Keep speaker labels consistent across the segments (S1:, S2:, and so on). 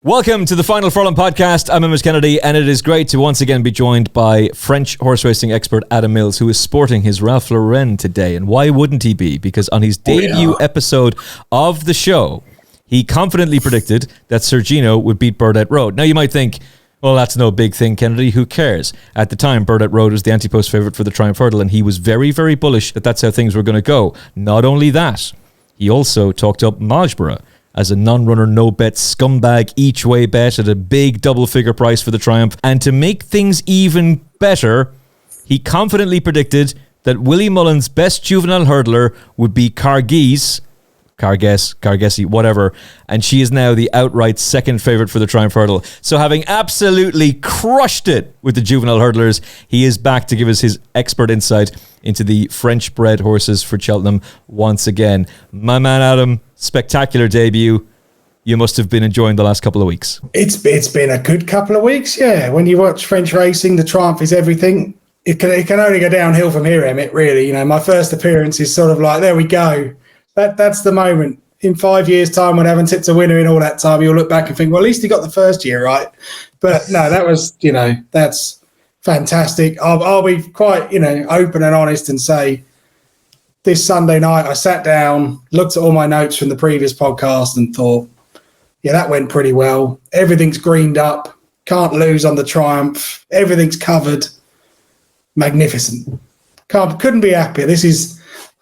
S1: Welcome to the Final Furlong podcast. I'm Emmett Kennedy, and it is great to once again be joined by French horse racing expert Adam Mills, who is sporting his Ralph Lauren today. And why wouldn't he be? Because on his debut episode of the show, he confidently predicted that Sergino would beat Burdett Road. Now you might think, well, that's no big thing, Kennedy. Who cares? At the time, Burdett Road was the Ante-Post favourite for the Triumph Hurdle, and he was very, very bullish that that's how things were going to go. Not only that, he also talked up Majborough as a non-runner, no-bet scumbag each-way bet at a big double-figure price for the Triumph. And to make things even better, he confidently predicted that Willie Mullen's best juvenile hurdler would be Cargesi, whatever, and she is now the outright second favourite for the Triumph Hurdle. So having absolutely crushed it with the juvenile hurdlers, he is back to give us his expert insight into the French-bred horses for Cheltenham once again. My man Adam, spectacular debut. You must have been enjoying the last couple of weeks.
S2: It's been a good couple of weeks, yeah. When you watch French racing, the Triumph is everything. It can only go downhill from here, Emmett, really. You know, my first appearance is sort of like, there we go. That's the moment. In 5 years' time, when I haven't tipped a winner in all that time, you'll look back and think, well, at least he got the first year right. But no, that was, that's fantastic. I'll be quite, open and honest and say this Sunday night I sat down, looked at all my notes from the previous podcast and thought, yeah, that went pretty well. Everything's greened up. Can't lose on the Triumph. Everything's covered. Magnificent. Couldn't be happier.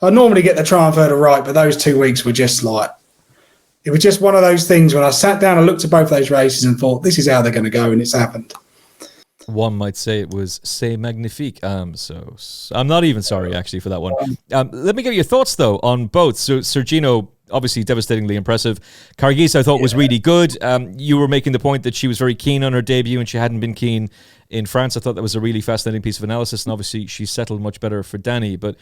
S2: I normally get the Triumph Hurdle right, but those 2 weeks were just it was just one of those things when I sat down and looked at both those races and thought, this is how they're going to go, and it's happened.
S1: One might say it was c'est magnifique. So I'm not even sorry, actually, for that one. Let me get your thoughts, though, on both. So Sergino, obviously devastatingly impressive. Cargesi, I thought, was really good. You were making the point that she was very keen on her debut and she hadn't been keen in France. I thought that was a really fascinating piece of analysis, and obviously she settled much better for Danny. But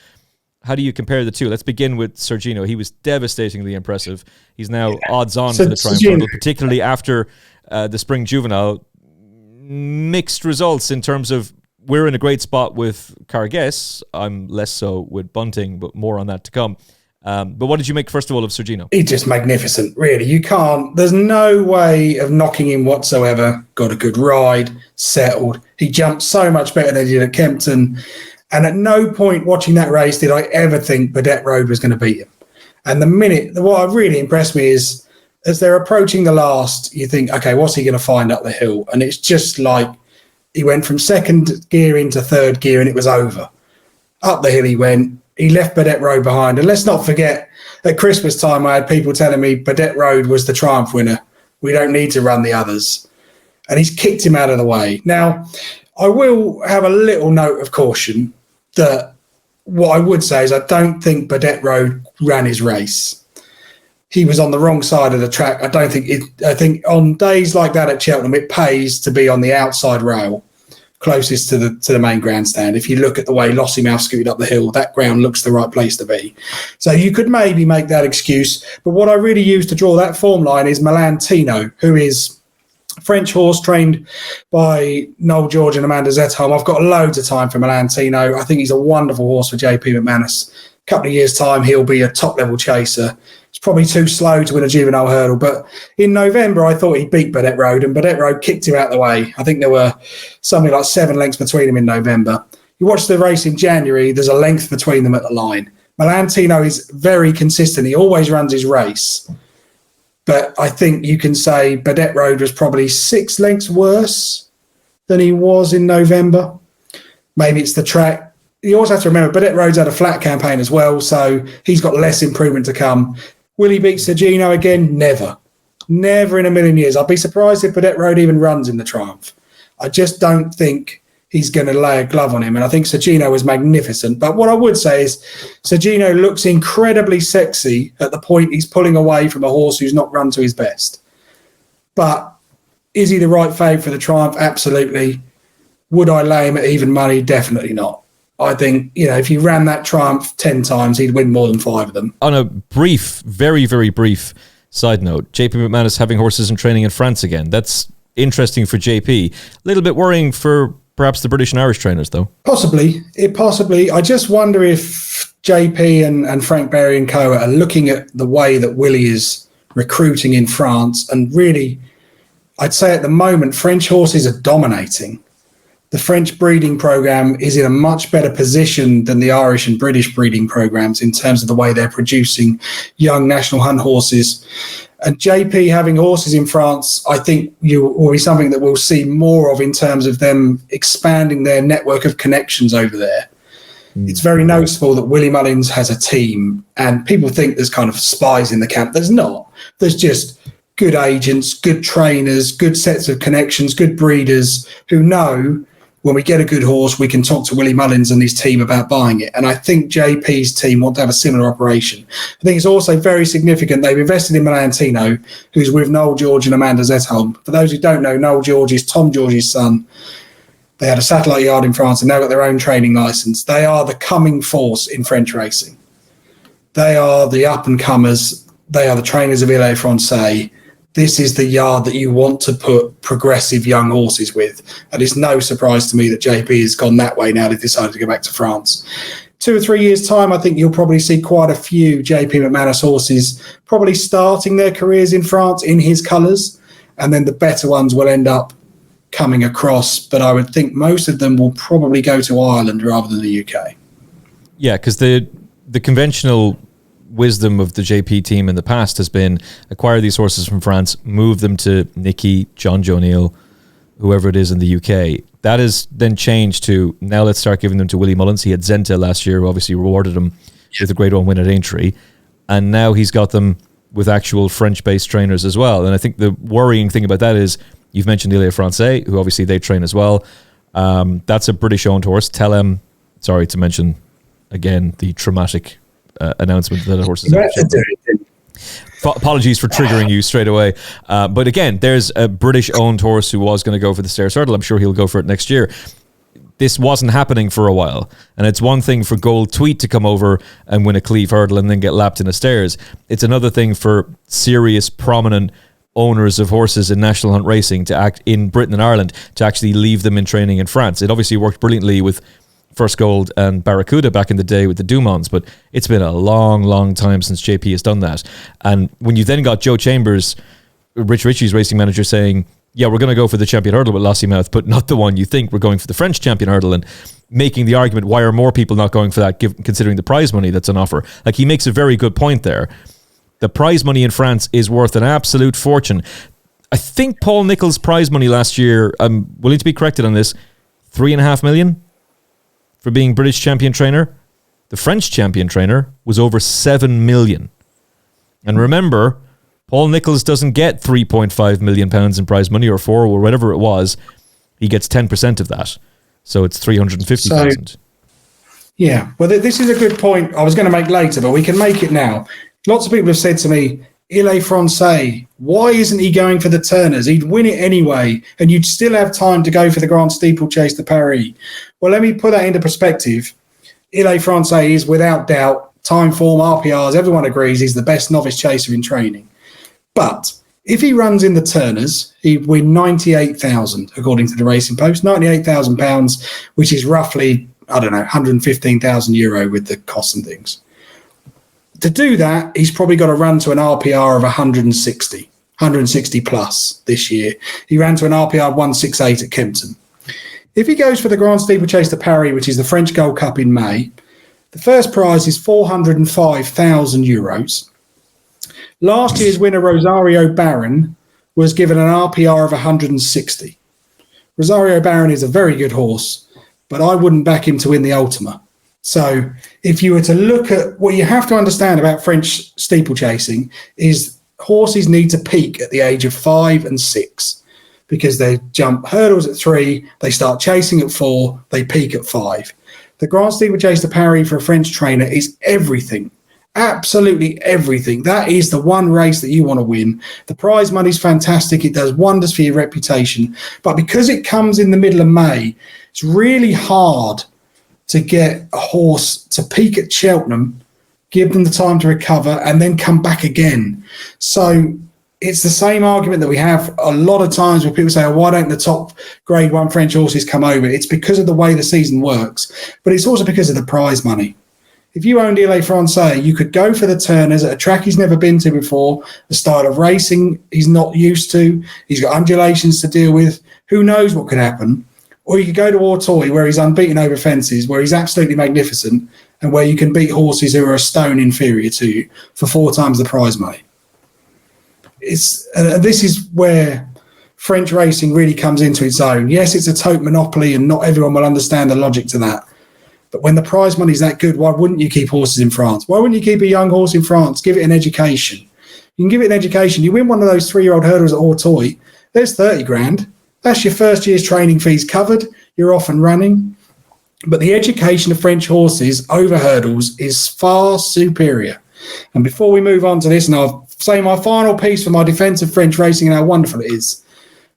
S1: how do you compare the two? Let's begin with Sergino. He was devastatingly impressive. He's now odds-on for the Triumph Hurdle, particularly after the Spring Juvenile. Mixed results in terms of we're in a great spot with Cargesi. I'm less so with Bunting, but more on that to come. But what did you make, first of all, of Sergino?
S2: He's just magnificent, really. There's no way of knocking him whatsoever. Got a good ride, settled. He jumped so much better than he did at Kempton. And at no point watching that race did I ever think Burdett Road was going to beat him. And what really impressed me is, as they're approaching the last, you think, okay, what's he going to find up the hill? And it's just like he went from second gear into third gear and it was over. Up the hill he went. He left Burdett Road behind. And let's not forget, at Christmas time, I had people telling me Burdett Road was the Triumph winner. We don't need to run the others. And he's kicked him out of the way. Now, I will have a little note of caution that what I would say is I don't think Burdett Road ran his race. He was on the wrong side of the track. I think on days like that at Cheltenham, it pays to be on the outside rail, closest to the main grandstand. If you look at the way Lossiemouth scooted up the hill, that ground looks the right place to be. So you could maybe make that excuse. But what I really use to draw that form line is Milan Tino, who is French horse trained by Noel George and Amanda Zetholm. I've got loads of time for Milan Tino. I think he's a wonderful horse for JP McManus. A couple of years' time, he'll be a top-level chaser. It's probably too slow to win a juvenile hurdle, but in November, I thought he beat Burdett Road, and Burdett Road kicked him out of the way. I think there were something like 7 lengths between him in November. You watch the race in January, there's a length between them at the line. Milan Tino is very consistent. He always runs his race. But I think you can say Burdett Road was probably 6 lengths worse than he was in November. Maybe it's the track. You also have to remember Burdett Road's had a flat campaign as well, so he's got less improvement to come. Will he beat Sergino again? Never. Never in a million years. I'd be surprised if Burdett Road even runs in the Triumph. I just don't think he's going to lay a glove on him. And I think Sergino was magnificent. But what I would say is Sergino looks incredibly sexy at the point he's pulling away from a horse who's not run to his best. But is he the right favourite for the Triumph? Absolutely. Would I lay him at even money? Definitely not. I think, if you ran that Triumph 10 times, he'd win more than 5 of them.
S1: On a brief, very, very brief side note, JP McManus having horses in training in France again. That's interesting for JP. A little bit worrying for perhaps the British and Irish trainers, though.
S2: Possibly. I just wonder if JP and Frank Berry and co are looking at the way that Willie is recruiting in France and really I'd say at the moment, French horses are dominating. The French breeding program is in a much better position than the Irish and British breeding programs in terms of the way they're producing young national hunt horses. And JP having horses in France, I think will be something that we'll see more of in terms of them expanding their network of connections over there. It's very noticeable that Willie Mullins has a team, and people think there's kind of spies in the camp. There's not. There's just good agents, good trainers, good sets of connections, good breeders who know when we get a good horse, we can talk to Willie Mullins and his team about buying it. And I think JP's team want to have a similar operation. I think it's also very significant. They've invested in Melantino, who's with Noel George and Amanda Zetholm. For those who don't know, Noel George is Tom George's son. They had a satellite yard in France and now got their own training license. They are the coming force in French racing. They are the up-and-comers. They are the trainers of Ile Francais. This is the yard that you want to put progressive young horses with. And it's no surprise to me that JP has gone that way now they've decided to go back to France. 2 or 3 years' time, I think you'll probably see quite a few JP McManus horses probably starting their careers in France in his colours. And then the better ones will end up coming across. But I would think most of them will probably go to Ireland rather than the UK.
S1: Yeah, because the conventional wisdom of the JP team in the past has been acquire these horses from France, move them to Nicky, John Joe Neal, whoever it is in the UK. That is then changed to now let's start giving them to Willie Mullins. He had Zenta last year, who obviously rewarded him with a Grade 1 win at Aintree. And now he's got them with actual French-based trainers as well. And I think the worrying thing about that is you've mentioned Ile Francais, who obviously they train as well. That's a British-owned horse. Cheltenham, sorry to mention again the traumatic announcement that the horse is apologies for triggering you straight away. But again, there's a British-owned horse who was going to go for the Stairs Hurdle. I'm sure he'll go for it next year. This wasn't happening for a while. And it's one thing for Gold Tweet to come over and win a Cleve Hurdle and then get lapped in a Stairs. It's another thing for serious, prominent owners of horses in national hunt racing to act in Britain and Ireland to actually leave them in training in France. It obviously worked brilliantly with First Gold and Barracuda back in the day with the Dumons, but it's been a long, long time since JP has done that. And when you then got Joe Chambers, Rich Ritchie's racing manager, saying, yeah, we're going to go for the Champion Hurdle with Lossiemouth, but not the one you think. We're going for the French Champion Hurdle, and making the argument, why are more people not going for that, considering the prize money that's on offer? Like, he makes a very good point there. The prize money in France is worth an absolute fortune. I think Paul Nicholls' prize money last year, I'm willing to be corrected on this, 3.5 million for being British champion trainer. The French champion trainer was over 7 million. And remember, Paul Nicholls doesn't get 3.5 million pounds in prize money, or 4 or whatever it was. He gets 10% of that. So it's 350,000.
S2: Yeah, well, this is a good point I was going to make later, but we can make it now. Lots of people have said to me, Ile Francais, why isn't he going for the Turners? He'd win it anyway, and you'd still have time to go for the Grand Steeplechase de Paris. Well, let me put that into perspective. Ile Francais is, without doubt, time, form, RPRs, everyone agrees he's the best novice chaser in training. But if he runs in the Turners, he'd win 98,000, according to the Racing Post, £98,000, which is roughly, 115,000 euro with the costs and things. To do that, he's probably got to run to an RPR of 160 plus this year. He ran to an RPR 168 at Kempton. If he goes for the Grand Steeplechase de Paris, which is the French Gold Cup in May, the first prize is 405,000 euros. Last year's winner, Rosario Baron, was given an RPR of 160. Rosario Baron is a very good horse, but I wouldn't back him to win the Ultima. So if you were to look at what you have to understand about French steeplechasing is horses need to peak at the age of 5 and 6 because they jump hurdles at 3, they start chasing at 4, they peak at 5. The Grand Steeplechase de Paris for a French trainer is everything. Absolutely everything. That is the one race that you want to win. The prize money's fantastic. It does wonders for your reputation. But because it comes in the middle of May, it's really hard to get a horse to peak at Cheltenham, give them the time to recover, and then come back again. So it's the same argument that we have a lot of times where people say, oh, why don't the top Grade 1 French horses come over? It's because of the way the season works, but it's also because of the prize money. if you owned Il Francais, you could go for the turners at a track he's never been to before, a style of racing he's not used to. He's got undulations to deal with. Who knows what could happen? Or you could go to Auteuil, where he's unbeaten over fences, where he's absolutely magnificent, and where you can beat horses who are a stone inferior to you for 4 times the prize money. This is where French racing really comes into its own. Yes, it's a tote monopoly, and not everyone will understand the logic to that. But when the prize money is that good, why wouldn't you keep horses in France? Why wouldn't you keep a young horse in France? Give it an education. You can give it an education. You win one of those 3-year-old hurdles at Auteuil, there's 30 grand. That's your first year's training fees covered. You're off and running. But the education of French horses over hurdles is far superior. And before we move on to this, and I'll say my final piece for my defence of French racing and how wonderful it is,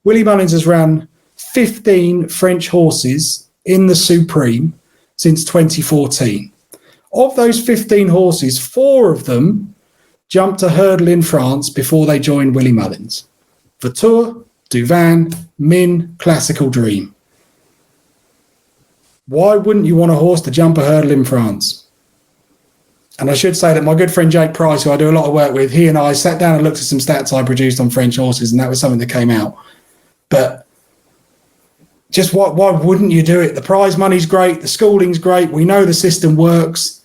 S2: Willie Mullins has run 15 French horses in the Supreme since 2014. Of those 15 horses, 4 of them jumped a hurdle in France before they joined Willie Mullins. Vautour, Duvan, Min, Classical Dream. Why wouldn't you want a horse to jump a hurdle in France? And I should say that my good friend Jake Price, who I do a lot of work with, he and I sat down and looked at some stats I produced on French horses, and that was something that came out. But just why wouldn't you do it? The prize money's great. The schooling's great. We know the system works.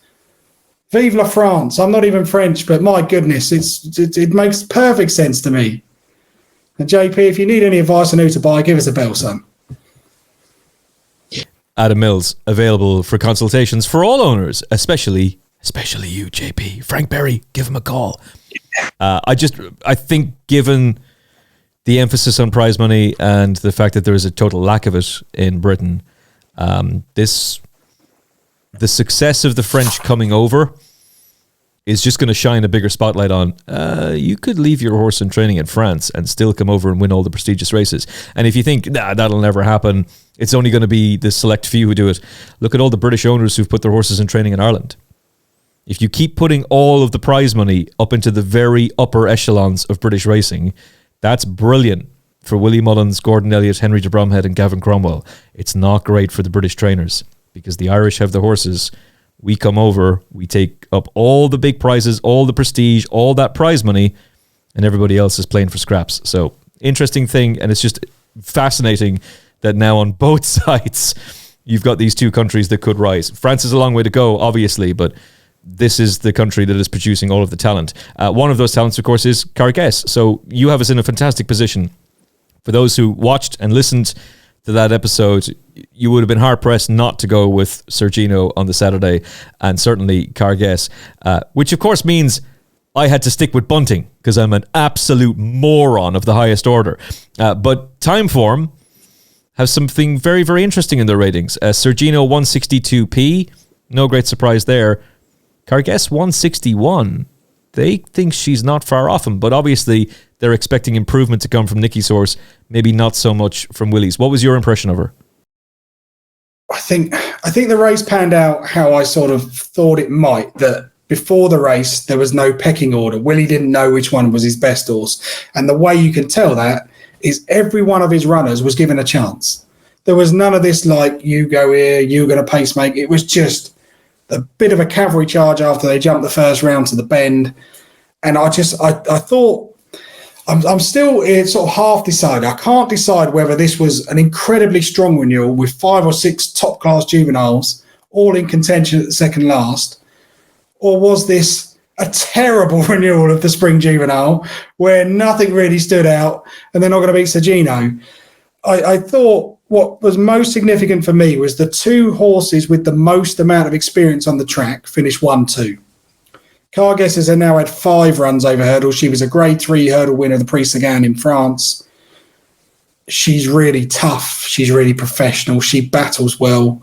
S2: Vive la France. I'm not even French, but my goodness, it makes perfect sense to me. And JP, if you need any advice on who to buy, give us a bell, son.
S1: Adam Mills, available for consultations for all owners, especially you, JP. Frank Berry, give him a call. I think given the emphasis on prize money and the fact that there is a total lack of it in Britain, the success of the French coming over is just going to shine a bigger spotlight on, you could leave your horse in training in France and still come over and win all the prestigious races. And if you think, that'll never happen, it's only going to be the select few who do it. Look at all the British owners who've put their horses in training in Ireland. If you keep putting all of the prize money up into the very upper echelons of British racing, that's brilliant for Willie Mullins, Gordon Elliott, Henry de Bromhead and Gavin Cromwell. It's not great for the British trainers because the Irish have the horses. We come over, we take up all the big prizes, all the prestige, all that prize money, and everybody else is playing for scraps. So, interesting thing, and it's just fascinating that now on both sides, you've got these two countries that could rise. France is a long way to go, obviously, but this is the country that is producing all of the talent. One of those talents, of course, is Cargues. So you have us in a fantastic position. For those who watched and listened to that episode, you would have been hard-pressed not to go with Sergino on the Saturday, and certainly Cargues, which of course means I had to stick with bunting because I'm an absolute moron of the highest order. But Timeform has something very, very interesting in their ratings. Sergino 162p, no great surprise there. Cargues 161. They think she's not far off him, but obviously they're expecting improvement to come from Nicky's horse, maybe not so much from Willie's. What was your impression of her?
S2: I think the race panned out how I sort of thought it might, that before the race there was no pecking order. Willie didn't know which one was his best horse. And the way you can tell that is every one of his runners was given a chance. There was none of this like, you go here, you're going to pacemake. It was just a bit of a cavalry charge after they jumped the first round to the bend. And I thought, I'm still sort of half decided. I can't decide whether this was an incredibly strong renewal with 5 or 6 top-class juveniles, all in contention at the second last, or was this a terrible renewal of the spring juvenile where nothing really stood out and they're not going to beat Sergino. I thought what was most significant for me was the 2 horses with the most amount of experience on the track finished 1-2. Cargues has now had 5 runs over hurdles. She was a grade 3 hurdle winner of the Prix Sagan in France. She's really tough. She's really professional. She battles well.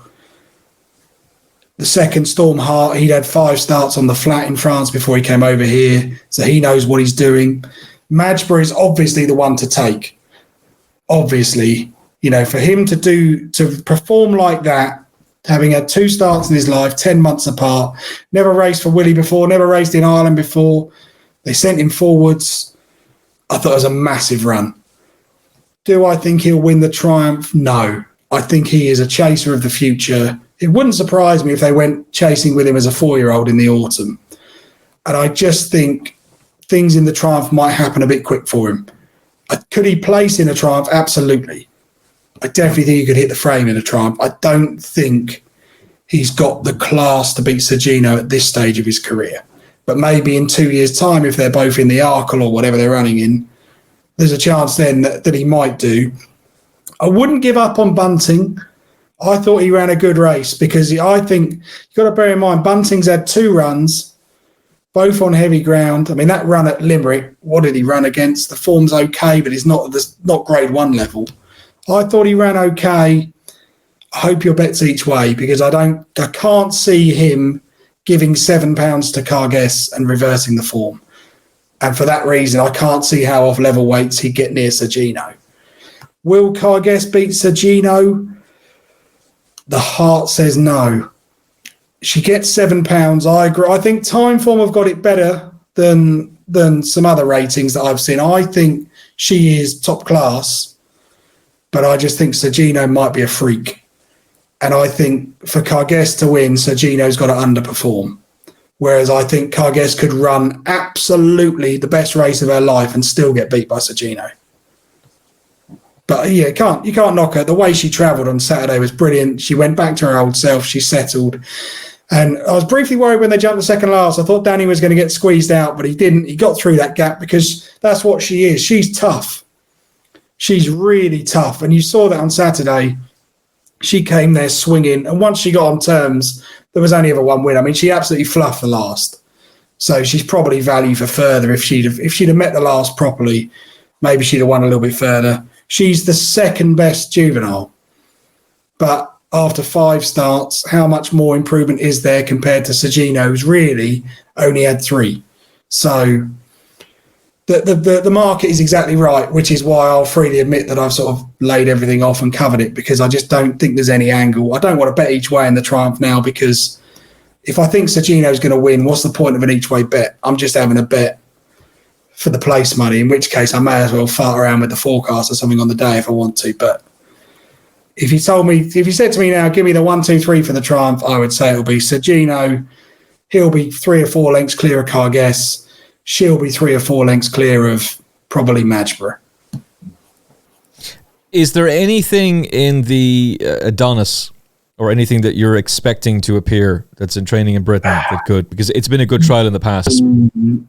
S2: The second, Storm Hart, he'd had 5 starts on the flat in France before he came over here, so he knows what he's doing. Madgebury is obviously the one to take. Obviously, for him to perform like that, having had 2 starts in his life, 10 months apart, never raced for Willie before, never raced in Ireland before. They sent him forwards. I thought it was a massive run. Do I think he'll win the Triumph? No. I think he is a chaser of the future. It wouldn't surprise me if they went chasing with him as a 4-year-old in the autumn. And I just think things in the Triumph might happen a bit quick for him. Could he place in a Triumph? Absolutely. I definitely think he could hit the frame in a Triumph. I don't think he's got the class to beat Sergino at this stage of his career. But maybe in 2 years' time, if they're both in the Arkle or whatever they're running in, there's a chance then that he might do. I wouldn't give up on Bunting. I thought he ran a good race because I think you've got to bear in mind, Bunting's had 2 runs, both on heavy ground. I mean, that run at Limerick, what did he run against? The form's okay, but it's not grade 1 level. I thought he ran okay. I hope your bet's each way because I can't see him giving £7 to Carguess and reversing the form. And for that reason, I can't see how off level weights he'd get near Sergino. Will Carguess beat Sergino? The heart says no. She gets £7. I agree. I think Timeform have got it better than some other ratings that I've seen. I think she is top class, but I just think Sergino might be a freak. And I think for Carguess to win, Sergino's got to underperform. Whereas I think Carguess could run absolutely the best race of her life and still get beat by Sergino. But yeah, you can't knock her. The way she travelled on Saturday was brilliant. She went back to her old self. She settled. And I was briefly worried when they jumped the second last. I thought Danny was going to get squeezed out, but he didn't. He got through that gap because that's what she is. She's tough. She's really tough. And you saw that on Saturday. She came there swinging. And once she got on terms, there was only ever one win. I mean, she absolutely fluffed the last. So she's probably value for further. If she'd have met the last properly, maybe she'd have won a little bit further. She's the second best juvenile. But after 5 starts, how much more improvement is there compared to Sergino, who's really only had 3? So the market is exactly right, which is why I'll freely admit that I've sort of laid everything off and covered it because I just don't think there's any angle. I don't want to bet each way in the Triumph now because if I think Sergino's going to win, what's the point of an each way bet? I'm just having a bet for the place money, in which case I may as well fart around with the forecast or something on the day if I want to. But if you said to me now, give me the 1, 2, 3 for the Triumph, I would say it'll be Sergino. He'll be 3 or 4 lengths clear of Carguess. She'll be 3 or 4 lengths clear of probably Madgeborough.
S1: Is there anything in the Adonis or anything that you're expecting to appear that's in training in Britain that could? Because it's been a good trial in the past.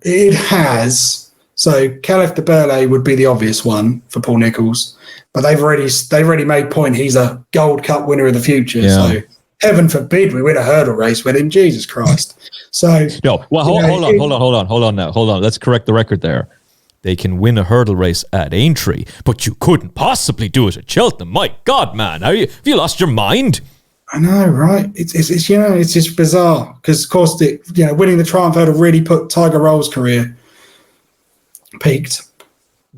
S2: It has. So Caliph de Burle would be the obvious one for Paul Nicholls, but they've already made point he's a Gold Cup winner of the future. Yeah. So heaven forbid we win a hurdle race with him. Jesus Christ. So
S1: no. Well, hold on now. Hold on. Let's correct the record there. They can win a hurdle race at Aintree, but you couldn't possibly do it at Cheltenham. My God, man, have you lost your mind?
S2: I know, right? It's it's just bizarre because, of course, winning the Triumph Hurdle really put Tiger Roll's career peaked.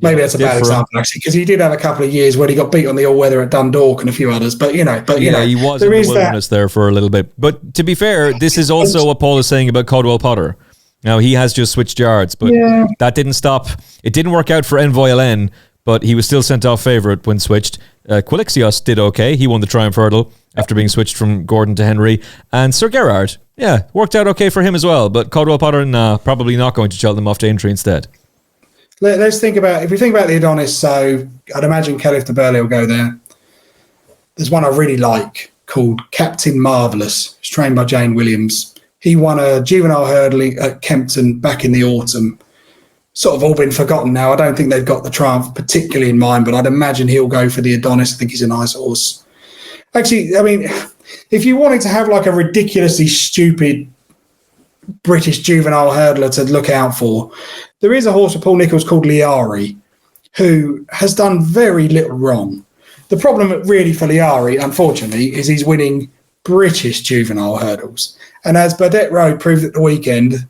S2: Maybe that's a bad example, actually, because he did have a couple of years where he got beat on the all-weather at Dundalk and a few others. But he was in the wilderness there for a little bit. But to be fair, this is also what Paul is saying about Caldwell Potter. Now, he has just switched yards, but that didn't stop. It didn't work out for Envoy Len, but he was still sent off favourite when switched. Quilixios did okay. He won the Triumph Hurdle after being switched from Gordon to Henry. And Sir Gerard, worked out okay for him as well. But Caldwell Potter, probably not going to Cheltenham off to Aintree instead. Let's think about, if we think about the Adonis, so I'd imagine Caliph de Burle will go there. There's one I really like called Captain Marvellous. It's trained by Jane Williams. He won a juvenile hurdle at Kempton back in the autumn. Sort of all been forgotten now. I don't think they've got the Triumph particularly in mind, but I'd imagine he'll go for the Adonis. I think he's a nice horse. Actually, I mean, if you wanted to have like a ridiculously stupid British juvenile hurdler to look out for, there is a horse for Paul Nicholls called Liari, who has done very little wrong. The problem really for Liari, unfortunately, is he's winning British juvenile hurdles. And as Burdett Road proved at the weekend,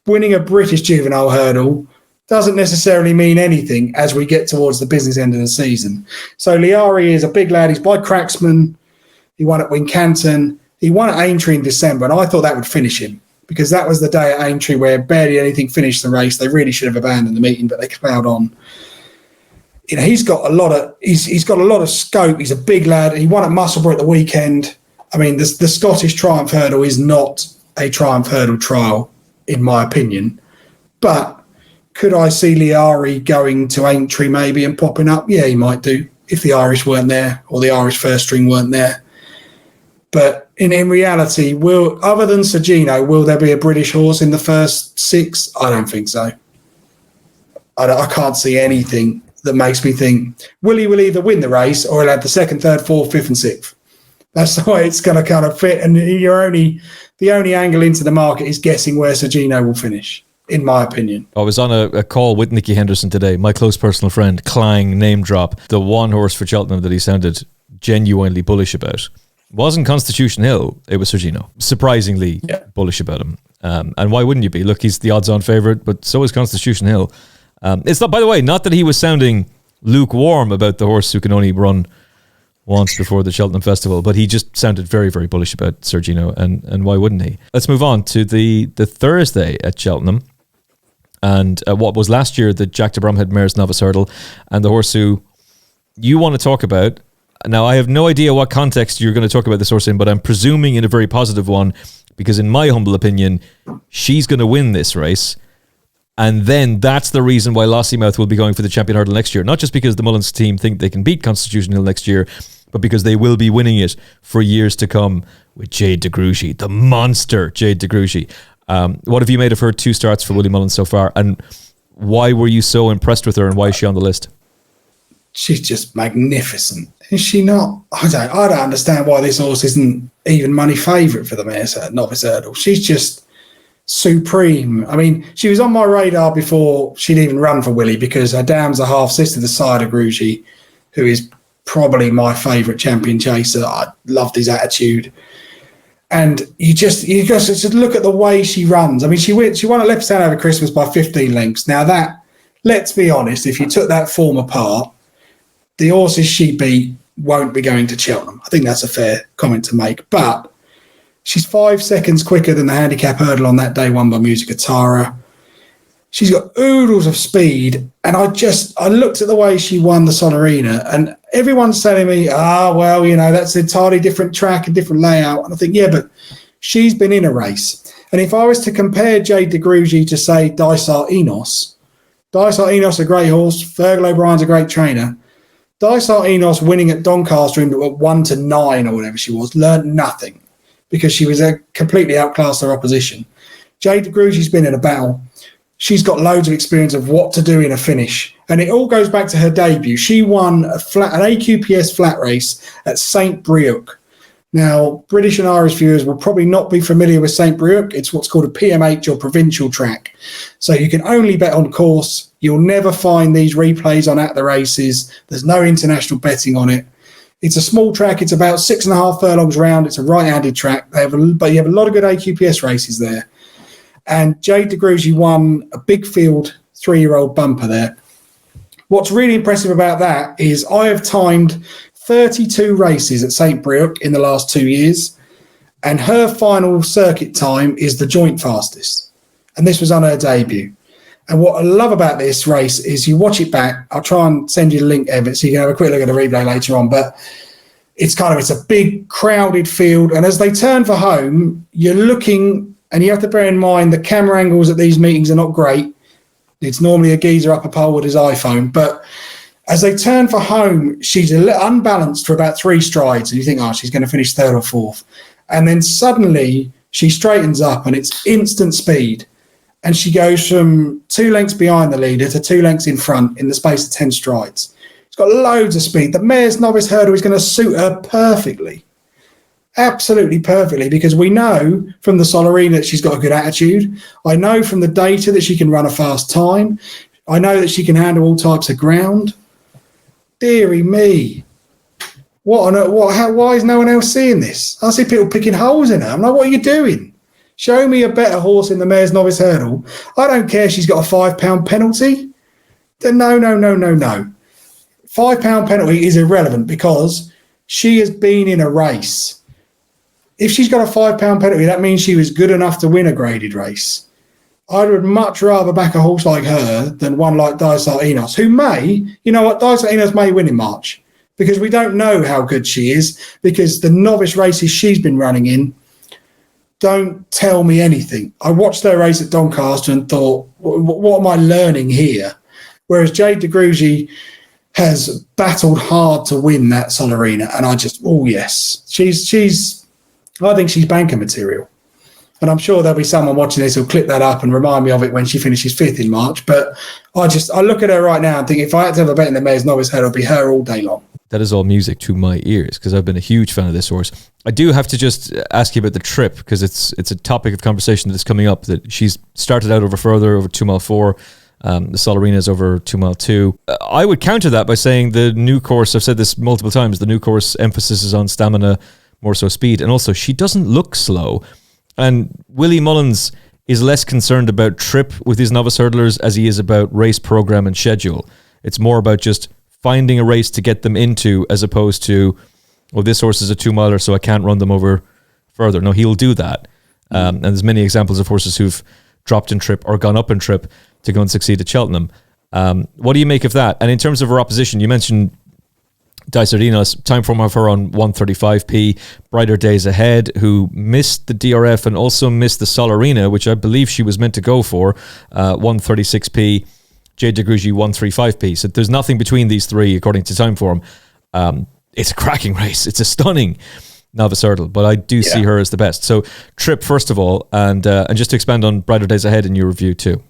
S2: winning a British juvenile hurdle doesn't necessarily mean anything as we get towards the business end of the season. So Liari is a big lad. He's by Cracksman. He won at Wincanton. He won at Aintree in December, and I thought that would finish him because that was the day at Aintree where barely anything finished the race. They really should have abandoned the meeting, but they plowed on. He's got a lot of scope. He's a big lad. He won at Musselburgh at the weekend. I mean, the Scottish Triumph Hurdle is not a Triumph Hurdle trial, in my opinion. But could I see Liari going to Aintree maybe and popping up? Yeah, he might do if the Irish weren't there or the Irish first string weren't there. But in reality, other than Sergino, will there be a British horse in the first 6? I don't think so. I can't see anything that makes me think Willie will either win the race or he'll have the 2nd, 3rd, 4th, 5th and 6th. That's the way it's going to kind of fit. And the only angle into the market is guessing where Sergino will finish, in my opinion.
S1: I was on a call with Nicky Henderson today, my close personal friend, Clying name drop. The one horse for Cheltenham that he sounded genuinely bullish about wasn't Constitution Hill, it was Sergino. Surprisingly bullish about him. And why wouldn't you be? Look, he's the odds-on favourite, but so is Constitution Hill. It's not, by the way, not that he was sounding lukewarm about the horse who can only run once before the Cheltenham Festival, but he just sounded very, very bullish about Sergino, and why wouldn't he? Let's move on to the Thursday at Cheltenham, and what was last year the Jack de Bromhead Mares Novice Hurdle, and the horse who you want to talk about. Now, I have no idea what context you're going to talk about this horse in, but I'm presuming in a very positive one, because in my humble opinion, she's going to win this race. And then that's the reason why Lossiemouth will be going for the Champion Hurdle next year. Not just because the Mullins team think they can beat Constitution Hill next year, but because they will be winning it for years to come with Jade de Grugy, the monster Jade de Grugy. What have you made of her 2 starts for Willie Mullins so far? And why were you so impressed with her, and why is she on the list?
S2: She's just magnificent. Is she not? I don't understand why this horse isn't even money favourite for the Mares Novice Hurdle. She's just supreme. I mean, she was on my radar before she'd even run for Willie, because her dam's a half sister to Sire de Grugy, who is probably my favourite champion chaser. I loved his attitude. And you just look at the way she runs. I mean, she won at Leopardstown over Christmas by 15 lengths. Now that, let's be honest, if you took that form apart, the horses she beat won't be going to Cheltenham. I think that's a fair comment to make. But she's 5 seconds quicker than the handicap hurdle on that day won by Musica Tara. She's got oodles of speed. And I looked at the way she won the Sonorina, and everyone's telling me, well, that's an entirely different track, a different layout. And I think, yeah, but she's been in a race. And if I was to compare Jade de Grugy to, say, Dysart Enos, a great horse, Fergal O'Brien's a great trainer. Dysart Enos winning at Doncaster at 1-9 or whatever she was, learned nothing, because she was completely outclassed her opposition. Jade de Grugy's been in a battle. She's got loads of experience of what to do in a finish. And it all goes back to her debut. She won an AQPS flat race at St. Brieuc. Now, British and Irish viewers will probably not be familiar with St. Brieuc. It's what's called a PMH or provincial track. So you can only bet on course. You'll never find these replays on at the races. There's no international betting on it. It's a small track. It's about 6.5 furlongs round. It's a right-handed track. But you have a lot of good AQPS races there. And Jade de Grugy won a big field 3-year-old bumper there. What's really impressive about that is I have timed 32 races at St. Brieuc in the last 2 years, and her final circuit time is the joint fastest. And this was on her debut. And what I love about this race is you watch it back. I'll try and send you the link of it so you can have a quick look at the replay later on. But it's a big crowded field. And as they turn for home, you're looking, and you have to bear in mind the camera angles at these meetings are not great. It's normally a geezer up a pole with his iPhone. But as they turn for home, she's a little unbalanced for about 3 strides. And you think, she's going to finish 3rd or 4th. And then suddenly she straightens up and it's instant speed. And she goes from 2 lengths behind the leader to 2 lengths in front in the space of 10 strides. She's got loads of speed. The Mares Novice Hurdle is going to suit her perfectly. Absolutely perfectly, because we know from the Sonorina that she's got a good attitude. I know from the data that she can run a fast time. I know that she can handle all types of ground. Deary me. Why is no one else seeing this? I see people picking holes in her. I'm like, what are you doing? Show me a better horse in the Mares Novice Hurdle. I don't care if she's got a £5 penalty. No. £5 penalty is irrelevant because she has been in a race. If she's got a £5 penalty, that means she was good enough to win a graded race. I would much rather back a horse like her than one like Dysart Enos, who may, Dysart Enos may win in March. because we don't know how good she is, because the novice races she's been running in don't tell me anything. I watched their race at Doncaster and thought, what am I learning here? Whereas Jade de Grugy has battled hard to win that Solarina, and I just, oh yes, I think she's banker material. And I'm sure there'll be someone watching this who'll clip that up and remind me of it when she finishes 5th in March. But I look at her right now and think, if I had to have a bet in the Mayor's Novice Head, it'll be her all day long.
S1: That is all music to my ears, because I've been a huge fan of this horse. I do have to just ask you about the trip, because it's a topic of conversation that's coming up, that she's started out over 2 mile 4. The Solarina is over 2 mile 2. I would counter that by saying the new course, I've said this multiple times, the new course emphasis is on stamina, more so speed. And also, she doesn't look slow. And Willie Mullins is less concerned about trip with his novice hurdlers as he is about race program and schedule. It's more about just finding a race to get them into, as opposed to, well, this horse is a 2 miler, so I can't run them over further. No, he'll do that. And there's many examples of horses who've dropped in trip or gone up in trip to go and succeed at Cheltenham. What do you make of that? And in terms of her opposition, you mentioned Dysardinos, time form of her on 135p, Brighter Days Ahead, who missed the DRF and also missed the Solarina, which I believe she was meant to go for, 136p, Jade de Grugy 135p. So there's nothing between these three, according to time form. It's a cracking race. It's a stunning novice hurdle, but I do see her as the best. So trip, first of all, and just to expand on Brighter Days Ahead in your review too.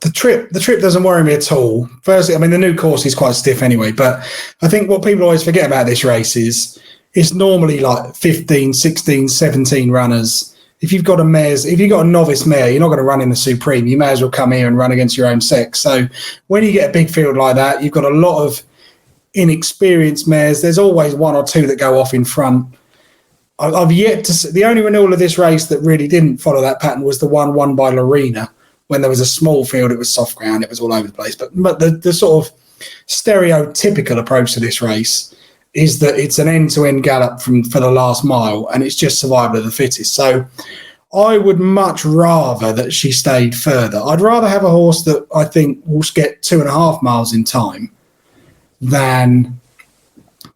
S2: The trip doesn't worry me at all. Firstly, I mean, the new course is quite stiff anyway, but I think what people always forget about this race is it's normally like 15, 16, 17 runners. If you've got a novice mare, you're not going to run in the Supreme. You may as well come here and run against your own sex. So when you get a big field like that, you've got a lot of inexperienced mares. There's always 1 or 2 that go off in front. I've yet to see, the only renewal of this race that really didn't follow that pattern was the one won by Lorena. When there was a small field, it was soft ground, it was all over the place. But the sort of stereotypical approach to this race is that it's an end-to-end gallop for the last mile, and it's just survival of the fittest. So I would much rather that she stayed further. I'd rather have a horse that I think will get 2.5 miles in time than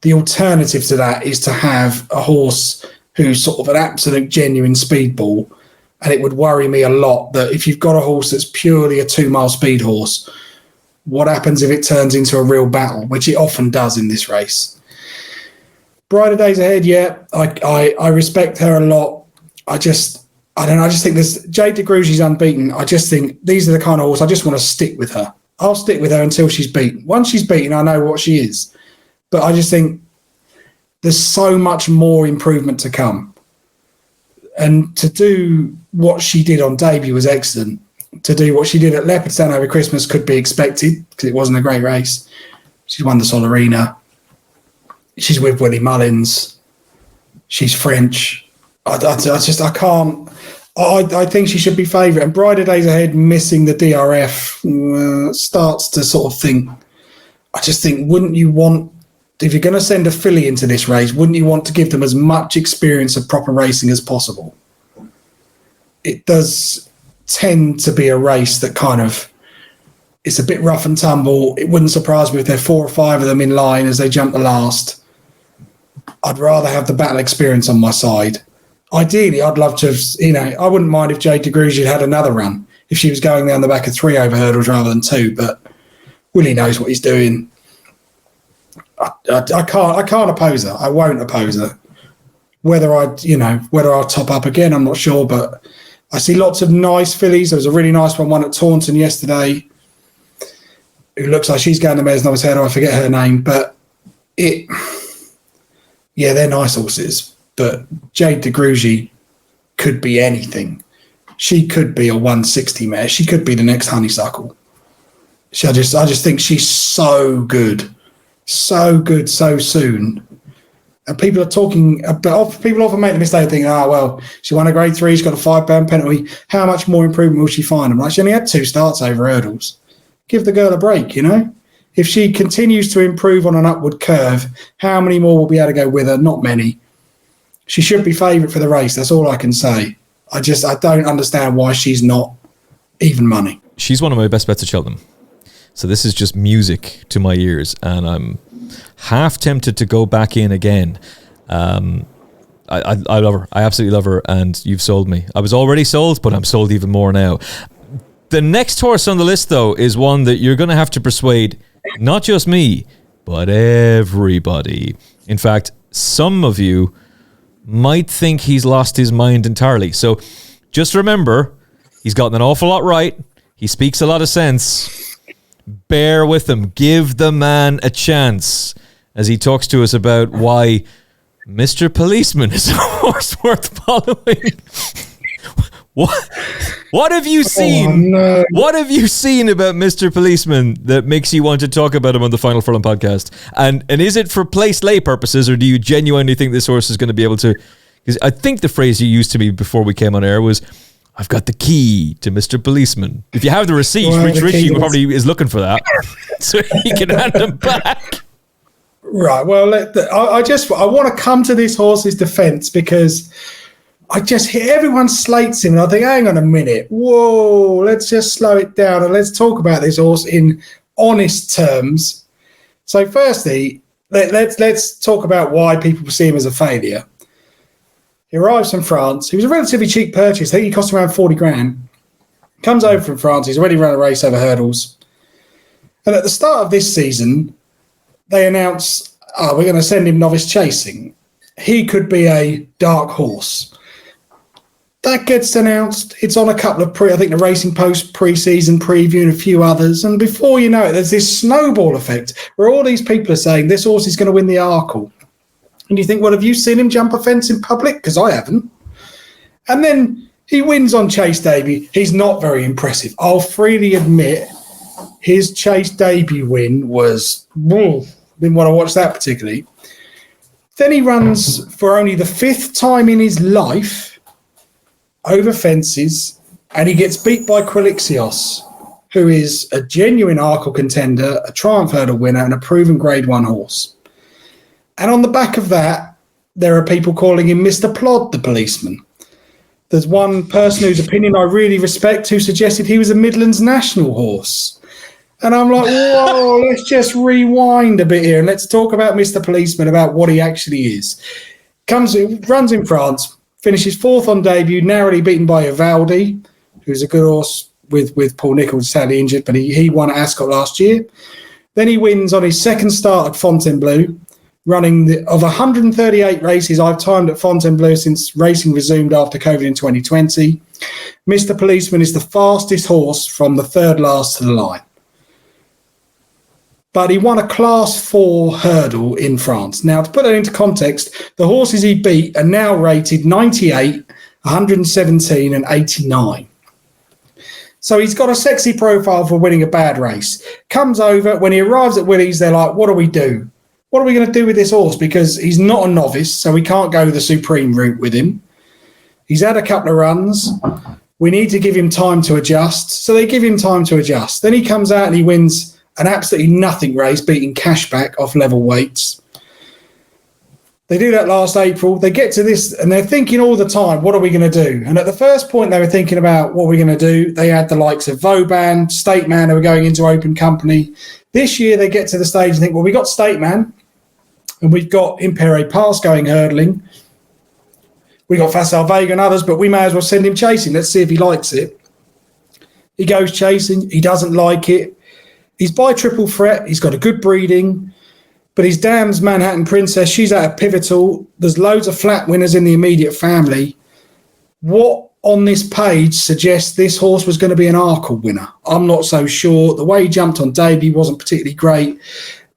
S2: the alternative to that is to have a horse who's sort of an absolute genuine speedball. And it would worry me a lot that if you've got a horse that's purely a 2 mile speed horse, what happens if it turns into a real battle, which it often does in this race. Brighter Days Ahead, yeah, I respect her a lot. I just think this Jade de Grugy's unbeaten. I just think these are the kind of horse I just want to stick with her. I'll stick with her until she's beaten. Once she's beaten, I know what she is. But I just think there's so much more improvement to come. And to do what she did on debut was excellent. To do what she did at Leopardstown over Christmas could be expected because it wasn't a great race. She's won the Solarina. She's with Willie Mullins. She's French. I can't. I think she should be favourite. And Brighter Days Ahead missing the DRF starts to sort of think. I just think, wouldn't you want, if you're going to send a filly into this race, wouldn't you want to give them as much experience of proper racing as possible? It does tend to be a race that kind of, it's a bit rough and tumble. It wouldn't surprise me if there are 4 or 5 of them in line as they jump the last. I'd rather have the battle experience on my side. Ideally, I'd love to have, I wouldn't mind if Jade de Grugy had another run, if she was going down the back of 3 over hurdles rather than 2, but Willie knows what he's doing. I can't oppose her. I won't oppose her. Whether I'll top up again, I'm not sure, but I see lots of nice fillies. There was a really nice one at Taunton yesterday, who looks like she's going to Mayor's Novice Head. I forget her name, but they're nice horses. But Jade de Grugy could be anything. She could be a 160 mare. She could be the next Honeysuckle. I just think she's so good. So good so soon. And people are talking about, people often make the mistake of thinking, she won a grade 3, she's got a £5 penalty. How much more improvement will she find? I'm like, she only had 2 starts over hurdles. Give the girl a break, If she continues to improve on an upward curve, how many more will be able to go with her? Not many. She should be favourite for the race. That's all I can say. I don't understand why she's not even money.
S1: She's one of my best bets at Cheltenham. So this is just music to my ears, and half tempted to go back in again. I love her. I absolutely love her, and you've sold me. I was already sold, but I'm sold even more now. The next horse on the list, though, is one that you're going to have to persuade not just me, but everybody. In fact, some of you might think he's lost his mind entirely. So just remember, he's gotten an awful lot right. He speaks a lot of sense. Bear with him. Give the man a chance as he talks to us about why Mr. Policeman is a horse worth following. What have you seen? Oh, no. What have you seen about Mr. Policeman that makes you want to talk about him on the Final Furlong podcast? And is it for place lay purposes, or do you genuinely think this horse is going to be able to? Because I think the phrase you used to me before we came on air was, "I've got the key to Mr. Policeman." If you have the receipt, well, Richie probably is looking for that, so he can hand them back.
S2: Right. Well, I want to come to this horse's defence because I just hear everyone slates him, and I think, hang on a minute, whoa, let's just slow it down and let's talk about this horse in honest terms. So, firstly, let's talk about why people see him as a failure. He arrives from France. He was a relatively cheap purchase. I think he cost around 40 grand. Comes over from France. He's already run a race over hurdles. And at the start of this season, they announce, we're going to send him novice chasing. He could be a dark horse. That gets announced. It's on a couple of I think the Racing Post pre-season preview and a few others. And before you know it, there's this snowball effect where all these people are saying this horse is going to win the Arkle. And you think, well, have you seen him jump a fence in public? Because I haven't. And then he wins on Chase debut. He's not very impressive. I'll freely admit his Chase debut win was... didn't want to watch that particularly. Then he runs for only the 5th time in his life over fences, and he gets beat by Quilixios, who is a genuine Arkle contender, a Triumph Hurdle winner, and a proven Grade 1 horse. And on the back of that, there are people calling him Mr. Plod, the policeman. There's one person whose opinion I really respect who suggested he was a Midlands national horse. And I'm like, whoa, let's just rewind a bit here and let's talk about Mr. Policeman, about what he actually is. Runs in France, finishes 4th on debut, narrowly beaten by Evaldi, who's a good horse with Paul Nicholls, sadly injured, but he won at Ascot last year. Then he wins on his 2nd start at Fontainebleau, running of 138 races I've timed at Fontainebleau since racing resumed after COVID in 2020. Mr. Policeman is the fastest horse from the 3rd last to the line. But he won a Class 4 hurdle in France. Now, to put that into context, the horses he beat are now rated 98, 117 and 89. So he's got a sexy profile for winning a bad race. Comes over, when he arrives at Willys, they're like, what do we do? What are we going to do with this horse? Because he's not a novice, so we can't go the supreme route with him. He's had a couple of runs. We need to give him time to adjust. So they give him time to adjust. Then he comes out and he wins an absolutely nothing race, beating Cashback off level weights. They do that last April. They get to this and they're thinking all the time, what are we going to do? And at the first point they were thinking about what we're going to do, they had the likes of Vauban, State Man, who were going into open company. This year they get to the stage and think, well, we got State Man and we've got Impere Pass going hurdling. We got Facile Vega and others, but we may as well send him chasing. Let's see if he likes it. He goes chasing. He doesn't like it. He's by Triple Threat. He's got a good breeding. But his dam's Manhattan Princess, she's at a pivotal. There's loads of flat winners in the immediate family. What on this page suggests this horse was going to be an Arkle winner? I'm not so sure. The way he jumped on debut wasn't particularly great.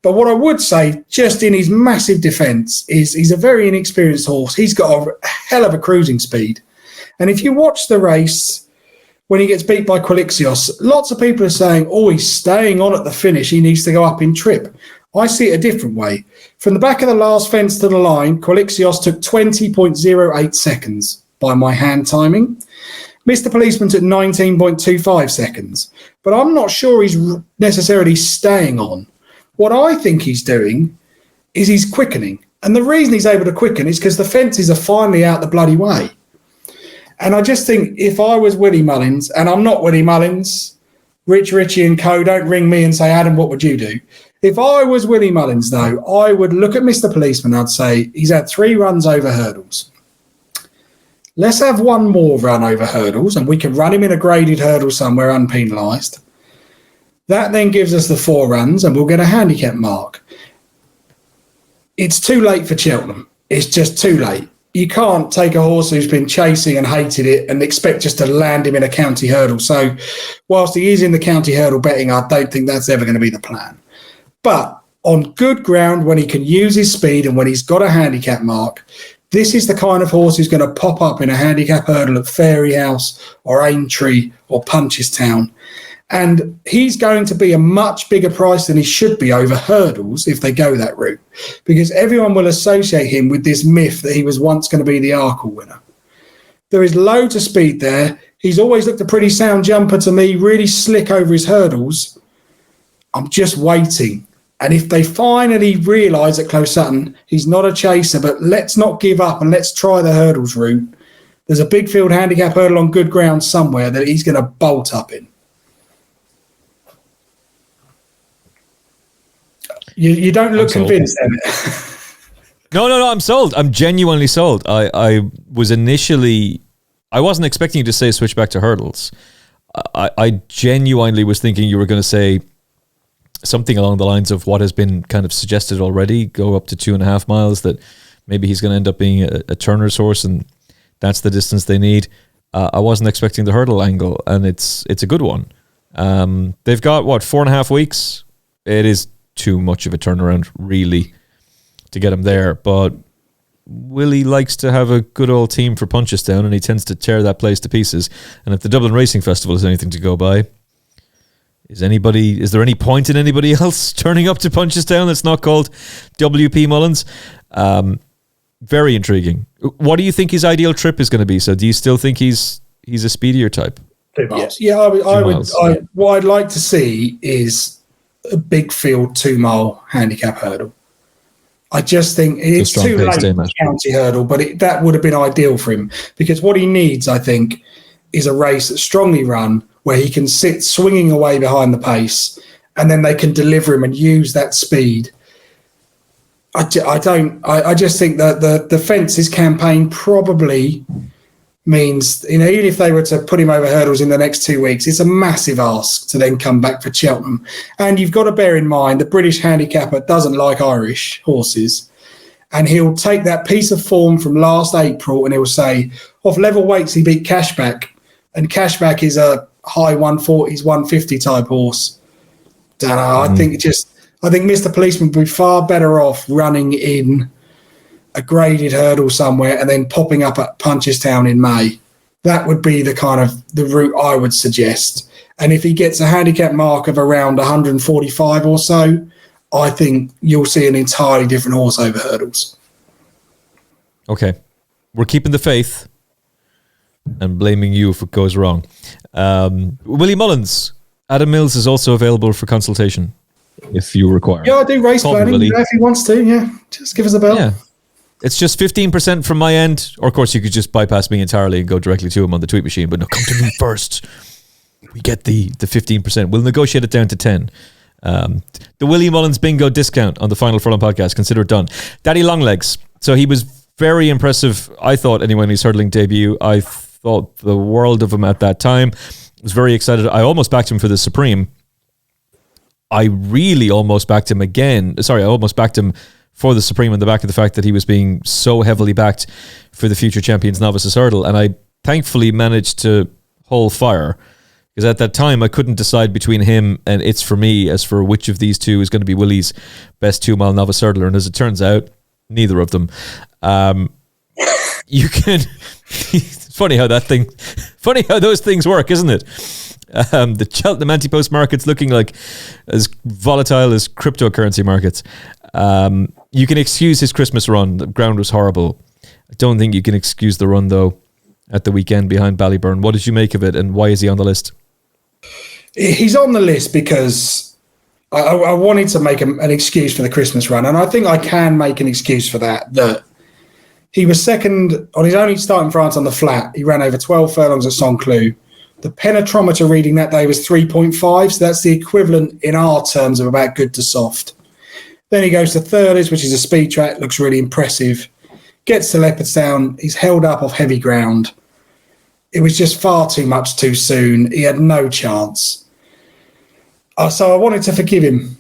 S2: But what I would say, just in his massive defence, is he's a very inexperienced horse. He's got a hell of a cruising speed. And if you watch the race, when he gets beat by Quilixios, lots of people are saying, oh, he's staying on at the finish. He needs to go up in trip. I see it a different way. From the back of the last fence to the line, Quilixios took 20.08 seconds by my hand timing. Mr. Policeman took 19.25 seconds. But I'm not sure he's necessarily staying on. What I think he's doing is he's quickening. And the reason he's able to quicken is because the fences are finally out the bloody way. And I just think if I was Willie Mullins, and I'm not Willie Mullins, Richie and co, don't ring me and say, Adam, what would you do? If I was Willie Mullins, though, I would look at Mr. Policeman. I'd say he's had 3 runs over hurdles. Let's have one more run over hurdles, and we can run him in a graded hurdle somewhere unpenalised. That then gives us the 4 runs, and we'll get a handicap mark. It's too late for Cheltenham. It's just too late. You can't take a horse who's been chasing and hated it and expect just to land him in a county hurdle. So whilst he is in the county hurdle betting, I don't think that's ever going to be the plan. But on good ground, when he can use his speed and when he's got a handicap mark, this is the kind of horse who's going to pop up in a handicap hurdle at Fairyhouse or Aintree or Punchestown. And he's going to be a much bigger price than he should be over hurdles if they go that route, because everyone will associate him with this myth that he was once going to be the Arkle winner. There is loads of speed there. He's always looked a pretty sound jumper to me, really slick over his hurdles. I'm just waiting. And if they finally realise at Close Sutton he's not a chaser, but let's not give up and let's try the hurdles route, there's a big field handicap hurdle on good ground somewhere that he's going to bolt up in. You don't look convinced, Emmett.
S1: No, I'm sold. I'm genuinely sold. I wasn't expecting you to say switch back to hurdles. I genuinely was thinking you were going to say something along the lines of what has been kind of suggested already, go up to 2.5 miles, that maybe he's going to end up being a Turner's horse and that's the distance they need. I wasn't expecting the hurdle angle, and it's a good one. They've got, 4.5 weeks? It is too much of a turnaround, really, to get him there. But Willie likes to have a good old team for Punchestown, and he tends to tear that place to pieces. And if the Dublin Racing Festival is anything to go by, is there any point in anybody else turning up to Punchestown that's not called WP Mullins? Very intriguing. What do you think his ideal trip is going to be? So do you still think he's a speedier type?
S2: 2 miles. Yeah, what I'd like to see is a big field 2-mile handicap hurdle. I just think it's too late for the county hurdle, but that would have been ideal for him, because what he needs, I think, is a race that's strongly run where he can sit swinging away behind the pace, and then they can deliver him and use that speed. I just think that the fences campaign probably means, even if they were to put him over hurdles in the next 2 weeks, it's a massive ask to then come back for Cheltenham. And you've got to bear in mind the British handicapper doesn't like Irish horses, and he'll take that piece of form from last April and he'll say, off level weights he beat Cashback, and Cashback is a high 140s, 150 type horse. Don't know. I think Mr. Policeman would be far better off running in a graded hurdle somewhere and then popping up at Punchestown in May. That would be the route I would suggest. And if he gets a handicap mark of around 145 or so, I think you'll see an entirely different horse over hurdles.
S1: Okay. We're keeping the faith and blaming you if it goes wrong. Willie Mullins, Adam Mills is also available for consultation if you require.
S2: Yeah, I do race planning if he wants to. Yeah, just give us a bell.
S1: Yeah. It's just 15% from my end. Or, of course, you could just bypass me entirely and go directly to him on the tweet machine. But no, come to me first. We get the 15%. We'll negotiate it down to 10. The Willie Mullins bingo discount on the Final Furlong podcast. Consider it done. Daddy Longlegs. So he was very impressive, I thought, anyway, in his hurdling debut. I thought the world of him at that time. I was very excited. I almost backed him for the Supreme. I really almost backed him again. Sorry, I almost backed him for the Supreme on the back of the fact that he was being so heavily backed for the Future Champions Novices Hurdle. And I thankfully managed to hold fire, because at that time I couldn't decide between him and It's For Me as for which of these two is going to be Willie's best 2-mile novice hurdler. And as it turns out, neither of them. You can... It's funny how those things work, isn't it? The Cheltenham Ante-Post market's looking like as volatile as cryptocurrency markets. You can excuse his Christmas run. The ground was horrible. I don't think you can excuse the run, though, at the weekend behind Ballyburn. What did you make of it, and why is he on the list?
S2: He's on the list because I wanted to make an excuse for the Christmas run, and I think I can make an excuse for that he was second on his only start in France on the flat. He ran over 12 furlongs at Saint-Cloud. The penetrometer reading that day was 3.5, so that's the equivalent in our terms of about good to soft. Then he goes to Thurles, which is a speed track, looks really impressive. Gets to Leopardstown, he's held up off heavy ground. It was just far too much too soon. He had no chance. So I wanted to forgive him.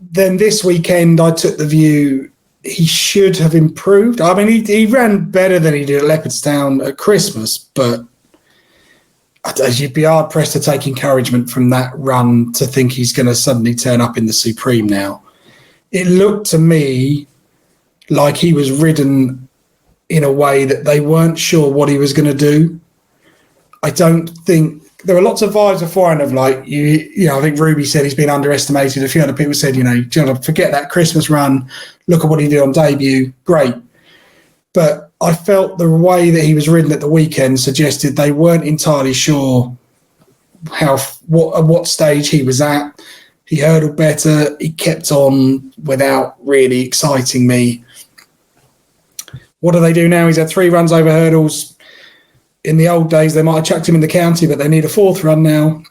S2: Then this weekend, I took the view he should have improved. I mean, he ran better than he did at Leopardstown at Christmas, but you'd be hard-pressed to take encouragement from that run to think he's going to suddenly turn up in the Supreme now. It looked to me like he was ridden in a way that they weren't sure what he was going to do. I don't think there were lots of vibes beforehand of like, I think Ruby said he's been underestimated. A few other people said, forget that Christmas run. Look at what he did on debut. Great. But I felt the way that he was ridden at the weekend suggested they weren't entirely sure at what stage he was at. He hurdled better. He kept on without really exciting me. What do they do now? He's had 3 runs over hurdles. In the old days, they might have chucked him in the county, but they need a 4th run now.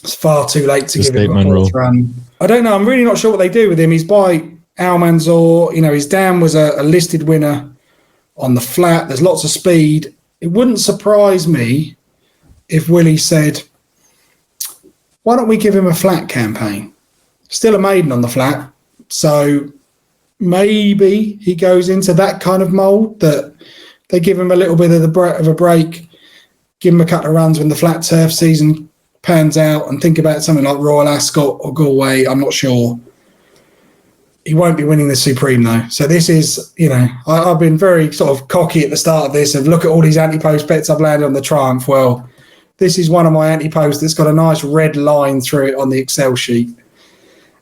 S2: It's far too late to give him a 4th run. I don't know. I'm really not sure what they do with him. He's by Almanzor. His dam was a listed winner on the flat. There's lots of speed. It wouldn't surprise me if Willie said, why don't we give him a flat campaign? Still a maiden on the flat. So maybe he goes into that kind of mould that they give him a little bit of a break, give him a couple of runs when the flat turf season pans out, and think about something like Royal Ascot or Galway. I'm not sure. He won't be winning the Supreme, though. So this is, I've been very sort of cocky at the start of this, and look at all these Ante-Post bets I've landed on the Triumph. Well, this is one of my Ante-Posts that's got a nice red line through it on the Excel sheet.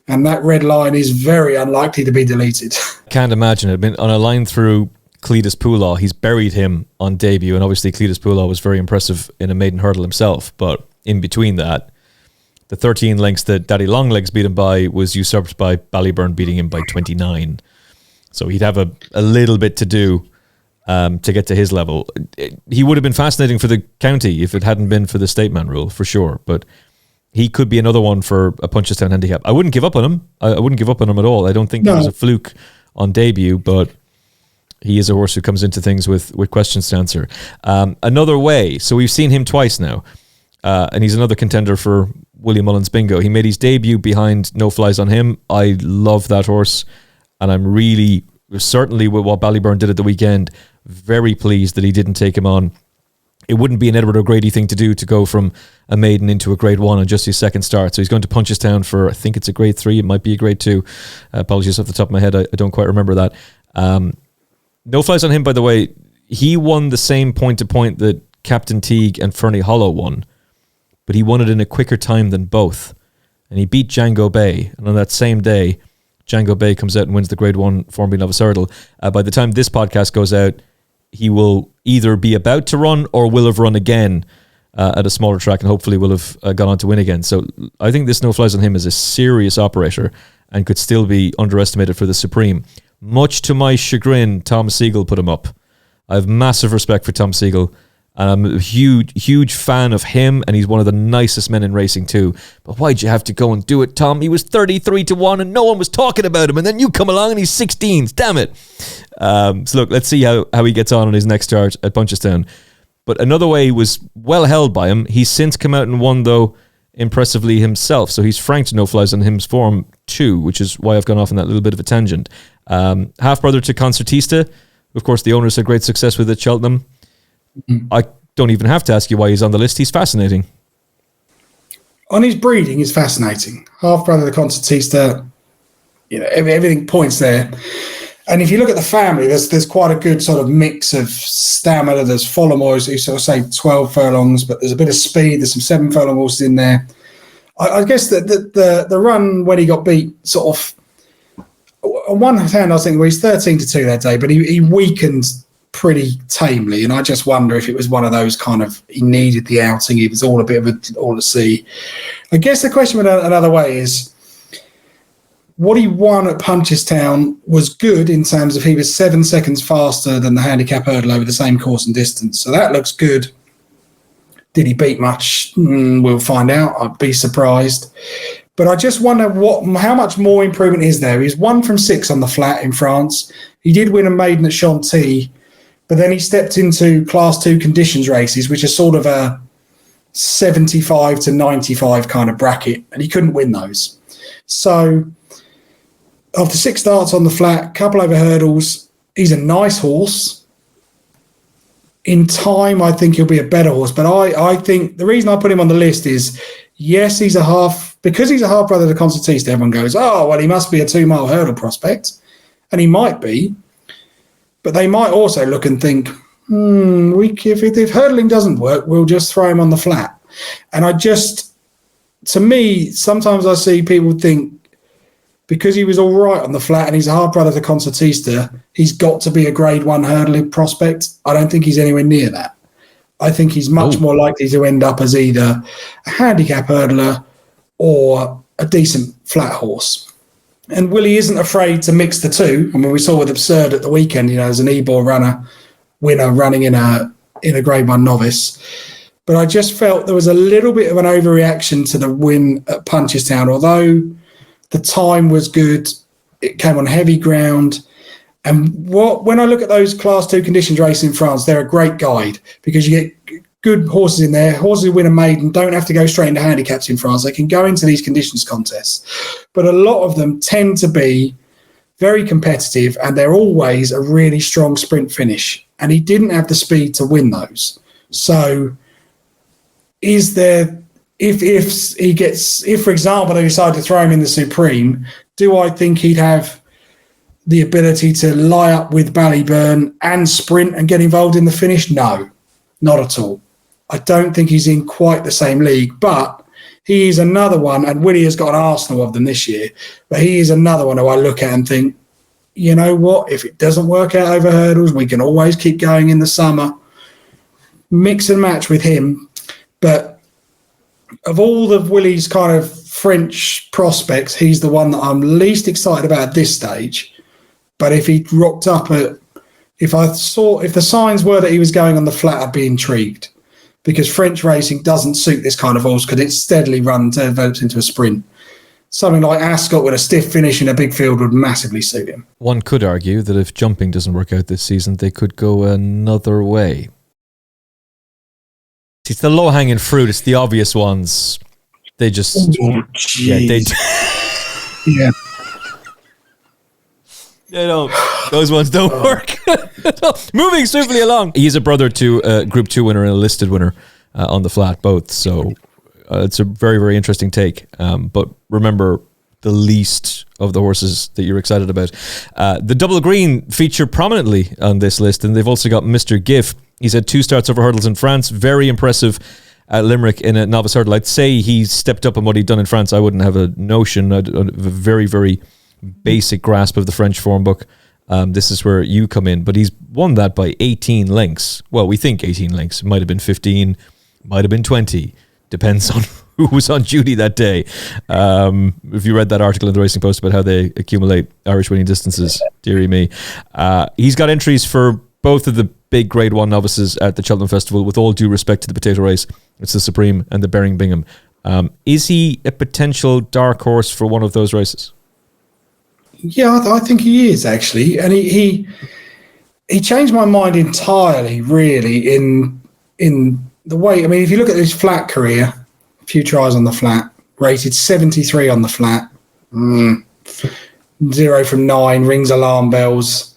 S2: And that red line is very unlikely to be deleted.
S1: Can't imagine it. Been on a line through Cletus Poulaw. He's buried him on debut, and obviously Cletus Poulaw was very impressive in a maiden hurdle himself. But in between that, the 13 lengths that Daddy Longlegs beat him by was usurped by Ballyburn beating him by 29. So he'd have a little bit to do to get to his level. He would have been fascinating for the county if it hadn't been for the Stateman rule, for sure. But he could be another one for a Punchestown handicap. I wouldn't give up on him. I wouldn't give up on him at all. I don't think it was a fluke on debut, but he is a horse who comes into things with questions to answer. Another way. So we've seen him twice now. And he's another contender for William Mullins Bingo. He made his debut behind No Flies on Him. I love that horse. And I'm really, certainly with what Ballyburn did at the weekend, very pleased that he didn't take him on. It wouldn't be an Edward O'Grady thing to do to go from a maiden into a grade 1 on just his second start. So he's going to Punchestown for, I think it's a grade 3. It might be a grade 2. Apologies off the top of my head. I don't quite remember that. No Flies on Him, by the way, he won the same point-to-point that Captain Teague and Fernie Hollow won, but he won it in a quicker time than both. And he beat Django Bay. And on that same day, Django Bay comes out and wins the grade 1 Formby Novice Hurdle. By the time this podcast goes out, he will either be about to run or will have run again at a smaller track, and hopefully will have gone on to win again. So I think this No Flies on Him is a serious operator and could still be underestimated for the Supreme. Much to my chagrin, Tom Siegel put him up. I have massive respect for Tom Siegel, and I'm a huge fan of him, and he's one of the nicest men in racing too. But why'd you have to go and do it, Tom? He was 33-1 and no one was talking about him, and then you come along and he's 16s. Damn it. So look, let's see how he gets on his next start at Punchestown. But Another Way was well held by him. He's since come out and won, though, impressively himself. So he's franked No Flies on Him's form too, which is why I've gone off on that little bit of a tangent. Half-brother to Concertista. Of course, the owners had great success with it, Cheltenham. I don't even have to ask you why he's on the list. He's fascinating.
S2: On his breeding, he's fascinating. Half-brother to Concertista, everything points there. And if you look at the family, there's quite a good sort of mix of stamina. There's Folomoys who sort of say 12 furlongs, but there's a bit of speed. There's some 7 furlong horses in there. I guess that the run when he got beat sort of, on one hand, I was thinking, well, he's 13-2 that day, but he weakened pretty tamely. And I just wonder if it was one of those kind of, he needed the outing. It was all a bit of all to see. I guess the question Another Way is, what he won at Punchestown was good in terms of he was 7 seconds faster than the handicap hurdle over the same course and distance. So that looks good. Did he beat much? We'll find out. I'd be surprised. But I just wonder how much more improvement is there. He's 1 from 6 on the flat in France. He did win a maiden at Chantilly, but then he stepped into Class 2 conditions races, which are sort of a 75 to 95 kind of bracket, and he couldn't win those. So after 6 starts on the flat, couple over hurdles, he's a nice horse. In time, I think he'll be a better horse. But I think the reason I put him on the list is, yes, he's a half brother to Concertista. Everyone goes, oh, well, he must be a 2-mile hurdle prospect. And he might be. But they might also look and think, if hurdling doesn't work, we'll just throw him on the flat. And to me, sometimes I see people think, because he was all right on the flat and he's a half brother to Concertista, he's got to be a grade 1 hurdling prospect. I don't think he's anywhere near that. I think he's much more likely to end up as either a handicap hurdler or a decent flat horse. And Willie isn't afraid to mix the two. I mean, we saw with Absurd at the weekend, as an Ebor winner running in a grade 1 novice. But I just felt there was a little bit of an overreaction to the win at Punchestown, although the time was good. It came on heavy ground. And when I look at those Class 2 conditions races in France, they're a great guide because you get good horses in there. Horses who win a maiden don't have to go straight into handicaps in France. They can go into these conditions contests. But a lot of them tend to be very competitive, and they're always a really strong sprint finish. And he didn't have the speed to win those. So is there... If for example, they decide to throw him in the Supreme, do I think he'd have the ability to lie up with Ballyburn and sprint and get involved in the finish? No, not at all. I don't think he's in quite the same league, but he is another one, and Willie has got an arsenal of them this year, but he is another one who I look at and think, you know what, if it doesn't work out over hurdles, we can always keep going in the summer. Mix and match with him, but of all of Willie's kind of French prospects, he's the one that I'm least excited about at this stage. But if he rocked up if the signs were that he was going on the flat, I'd be intrigued, because French racing doesn't suit this kind of horse because it steadily develops into a sprint. Something like Ascot with a stiff finish in a big field would massively suit him.
S1: One could argue that if jumping doesn't work out this season, they could go another way. It's the low-hanging fruit. It's the obvious ones. They just...
S2: Oh,
S1: yeah. Those ones don't work. Moving swiftly along. He's a brother to a Group 2 winner and a listed winner on the flat, both. So it's a very, very interesting take. But remember, the least of the horses that you're excited about. The Double Green feature prominently on this list, and they've also got Mr. Giff. He's had 2 starts over hurdles in France. Very impressive at Limerick in a novice hurdle. I'd say he's stepped up on what he'd done in France. I wouldn't have a notion. I'd have a very, very basic grasp of the French form book. This is where you come in. But he's won that by 18 lengths. Well, we think 18 lengths. Might have been 15. Might have been 20. Depends on who was on duty that day. If you read that article in the Racing Post about how they accumulate Irish winning distances, dearie me. He's got entries for both of the big Grade 1 novices at the Cheltenham Festival. With all due respect to the potato race, it's the Supreme and the Bering Bingham. Is he a potential dark horse for one of those races?
S2: Yeah, I think he is, actually. And he changed my mind entirely, really, in the way... I mean, if you look at his flat career, a few tries on the flat, rated 73 on the flat, 0 from 9, rings alarm bells.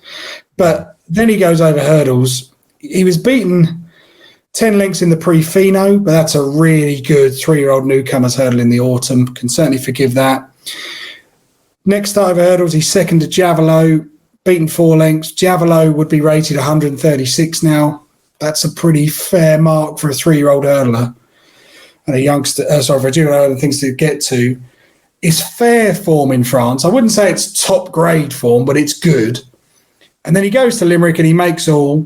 S2: But then he goes over hurdles. He was beaten 10 lengths in the Prix-Fino, but that's a really good 3-year-old newcomer's hurdle in the autumn. Can certainly forgive that. Next start over hurdles, he's second to Javelot, beaten 4 lengths. Javelot would be rated 136 now. That's a pretty fair mark for a 3-year-old hurdler and a youngster. For a junior hurdler, things to get to. It's fair form in France. I wouldn't say it's top grade form, but it's good. And then he goes to Limerick and he makes all.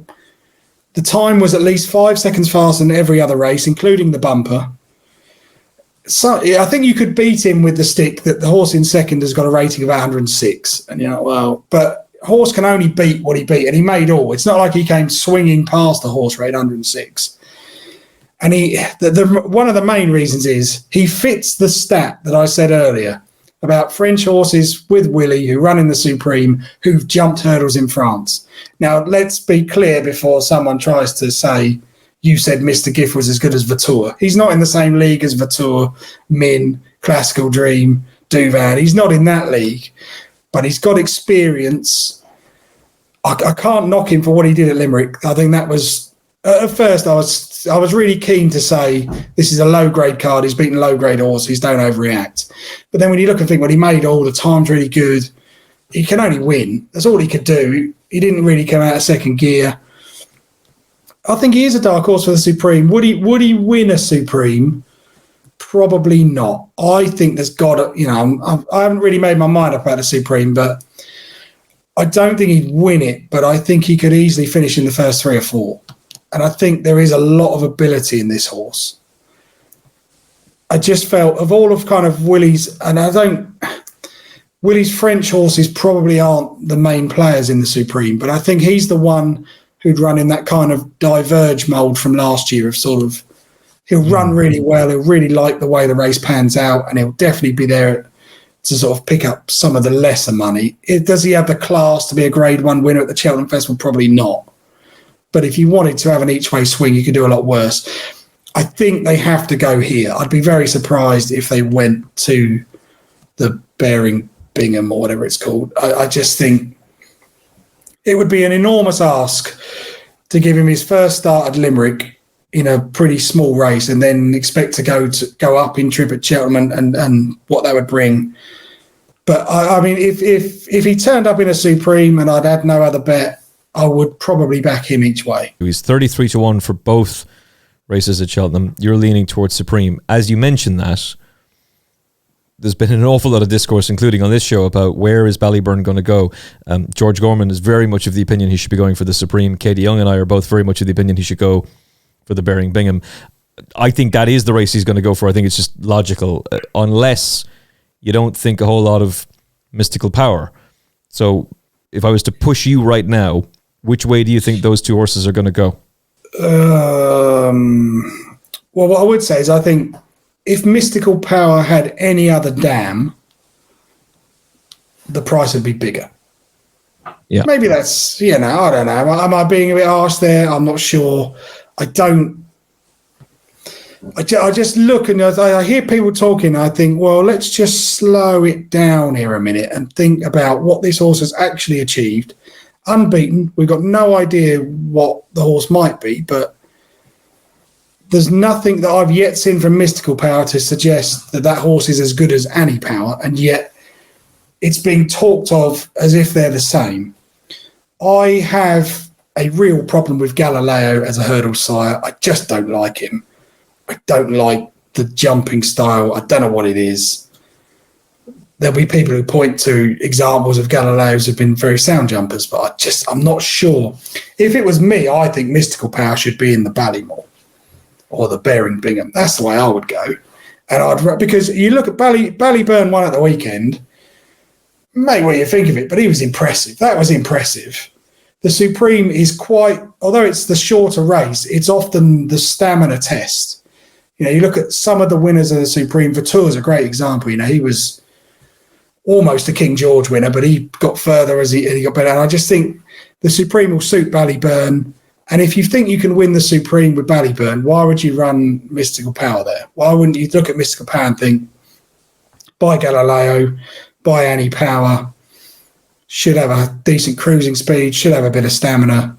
S2: The time was at least 5 seconds faster than every other race, including the bumper. So I think you could beat him with the stick that the horse in second has got a rating of 106. And but horse can only beat what he beat, and he made all. It's not like he came swinging past the horse rate 106. And one of the main reasons is he fits the stat that I said earlier about French horses with Willie who run in the Supreme who've jumped hurdles in France. Now, let's be clear before someone tries to say you said Mr. Gift was as good as Vautour. He's not in the same league as Vautour, Min, Classical Dream, Duvan. He's not in that league, but he's got experience. I can't knock him for what he did at Limerick. I think that was, at first I was really keen to say this is a low-grade card. He's beaten low-grade horses. Don't overreact. But then when you look and think, well, he made all the times really good. He can only win. That's all he could do. He didn't really come out of second gear. I think he is a dark horse for the Supreme. Would he win a Supreme? Probably not. I think there's got to, I haven't really made my mind up about the Supreme, but I don't think he'd win it, but I think he could easily finish in the first 3 or 4. And I think there is a lot of ability in this horse. I just felt of all of kind of Willie's, Willie's French horses probably aren't the main players in the Supreme, but I think he's the one who'd run in that kind of diverge mould from last year of sort of, he'll run really well, he'll really like the way the race pans out, and he'll definitely be there to sort of pick up some of the lesser money. Does he have the class to be a Grade 1 winner at the Cheltenham Festival? Probably not. But if you wanted to have an each-way swing, you could do a lot worse. I think they have to go here. I'd be very surprised if they went to the Bearing Bingham or whatever it's called. I just think it would be an enormous ask to give him his first start at Limerick in a pretty small race and then expect to go up in trip at Cheltenham and what that would bring. But I mean, if he turned up in a Supreme and I'd had no other bet, I would probably back him each way.
S1: He's 33-1 for both races at Cheltenham. You're leaning towards Supreme. As you mentioned that, there's been an awful lot of discourse, including on this show, about where is Ballyburn going to go. George Gorman is very much of the opinion he should be going for the Supreme. Katie Young and I are both very much of the opinion he should go for the Bearing Bingham. I think that is the race he's going to go for. I think it's just logical, unless you don't think a whole lot of mystical power. So if I was to push you right now, which way do you think those two horses are going to go?
S2: Well, what I would say is I think if Mystical Power had any other dam, the price would be bigger. Yeah. Maybe that's, I don't know. Am I being a bit harsh there? I'm not sure. I just look and I hear people talking. I think, well, let's just slow it down here a minute and think about what this horse has actually achieved. Unbeaten. We've got no idea what the horse might be, but there's nothing that I've yet seen from Mystical Power to suggest that horse is as good as Annie Power, and yet it's being talked of as if they're the same. I have a real problem with Galileo as a hurdle sire. I just don't like him. I don't like the jumping style. I don't know what it is. There'll be people who point to examples of Galileos who've been very sound jumpers, but I'm not sure. If it was me, I think Mystical Power should be in the Ballymore or the Bearing Bingham. That's the way I would go. And because you look at Ballyburn won at the weekend, make what you think of it, but he was impressive. That was impressive. The Supreme is although it's the shorter race, it's often the stamina test. You look at some of the winners of the Supreme. Vautour is a great example. He was almost a King George winner, but he got further as he got better. And I just think the Supreme will suit Ballyburn. And if you think you can win the Supreme with Ballyburn, why would you run Mystical Power there? Why wouldn't you look at Mystical Power and think, buy Galileo, buy Annie Power, should have a decent cruising speed, should have a bit of stamina,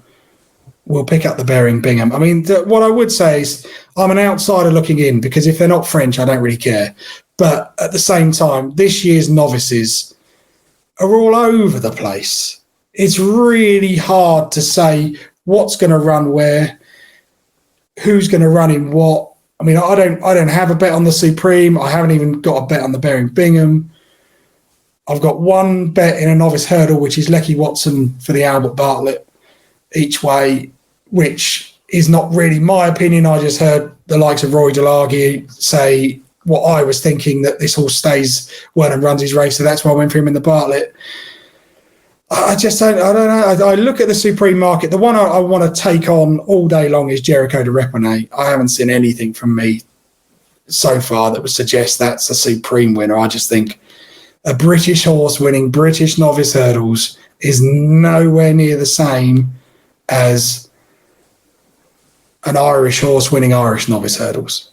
S2: we'll pick up the Bearing Bingham. I mean, what I would say is I'm an outsider looking in, because if they're not French, I don't really care. But at the same time, this year's novices are all over the place. It's really hard to say what's going to run where, who's going to run in what. I mean, I don't have a bet on the Supreme. I haven't even got a bet on the Bearing Bingham. I've got one bet in a novice hurdle, which is Lecky Watson for the Albert Bartlett each way, which is not really my opinion. I just heard the likes of Roy Delaghi say what I was thinking, that this horse stays well and runs his race, so that's why I went for him in the Bartlett. I just don't. I don't know. I look at the Supreme market. The one I want to take on all day long is Jericho de Repone. I haven't seen anything from me so far that would suggest that's a Supreme winner. I just think a British horse winning British novice hurdles is nowhere near the same as an Irish horse winning Irish novice hurdles.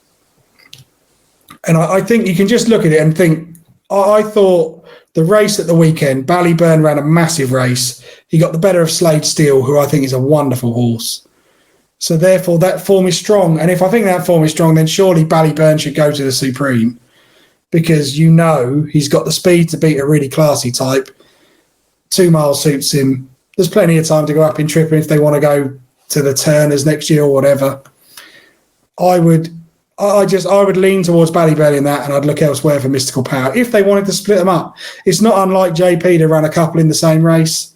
S2: And I think you can just look at it and think, I thought the race at the weekend, Ballyburn ran a massive race. He got the better of Slade Steele, who I think is a wonderful horse. So therefore, that form is strong. And if I think that form is strong, then surely Ballyburn should go to the Supreme, because you know he's got the speed to beat a really classy type. 2 miles suits him. There's plenty of time to go up in Trippin if they want to go to the Turners next year or whatever. I would lean towards Ballyburn in that, and I'd look elsewhere for Mystical Power if they wanted to split them up. It's not unlike JP to run a couple in the same race.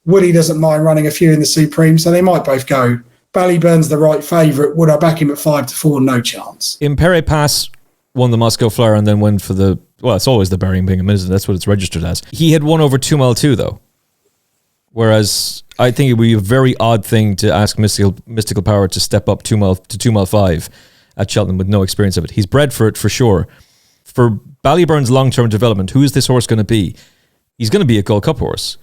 S2: Woody doesn't mind running a few in the Supreme, so they might both go. Ballyburn's the right favourite. Would I back him at 5-4? No chance.
S1: Impere Pass won the Moscow Flyer and then went for the, well, it's always the Burying Bingham, isn't it? That's what it's registered as. He had won over 2 mile 2 though. Whereas I think it would be a very odd thing to ask Mystical Power to step up 2 mile to 2 mile 5 at Cheltenham with no experience of it. He's bred for it for sure. For Ballyburn's long-term development, who is this horse going to be? He's going to be a Gold Cup horse.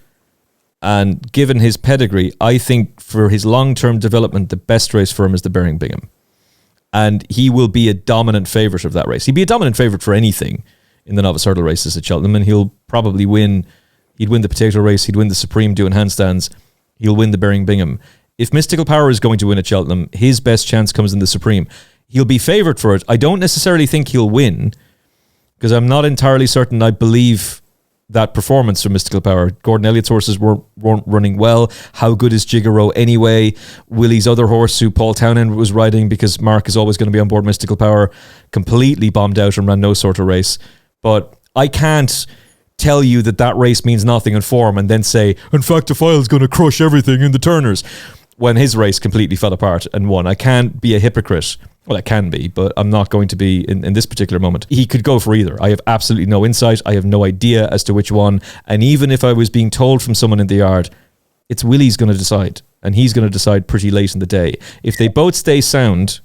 S1: And given his pedigree, I think for his long-term development, the best race for him is the Burying Bingham. And he will be a dominant favourite of that race. He'd be a dominant favourite for anything in the novice hurdle races at Cheltenham, and he'll probably win. He'd win the potato race, he'd win the Supreme doing handstands, he'll win the Burying Bingham. If Mystical Power is going to win at Cheltenham, his best chance comes in the Supreme. He'll be favoured for it. I don't necessarily think he'll win, because I'm not entirely certain I believe that performance from Mystical Power. Gordon Elliott's horses weren't running well. How good is Gigaro anyway? Willie's other horse, who Paul Townend was riding because Mark is always going to be on board Mystical Power, completely bombed out and ran no sort of race. But I can't tell you that race means nothing in form and then say, in fact, the file's going to crush everything in the Turners, when his race completely fell apart and won. I can't be a hypocrite. Well, I can be, but I'm not going to be in this particular moment. He could go for either. I have absolutely no insight. I have no idea as to which one. And even if I was being told from someone in the yard, it's Willie's going to decide. And he's going to decide pretty late in the day. If they both stay sound,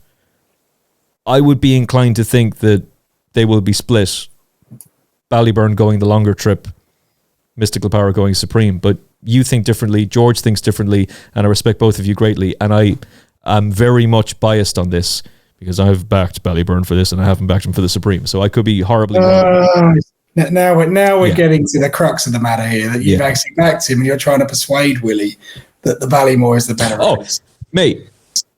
S1: I would be inclined to think that they will be split. Ballyburn going the longer trip, Mystical Power going Supreme. But you think differently, George thinks differently, and I respect both of you greatly. And I am very much biased on this, because I've backed Ballyburn for this and I haven't backed him for the Supreme. So I could be horribly wrong.
S2: Now we're getting to the crux of the matter here, that you've actually backed him and you're trying to persuade Willie that the Ballymore is the better race.
S1: Mate,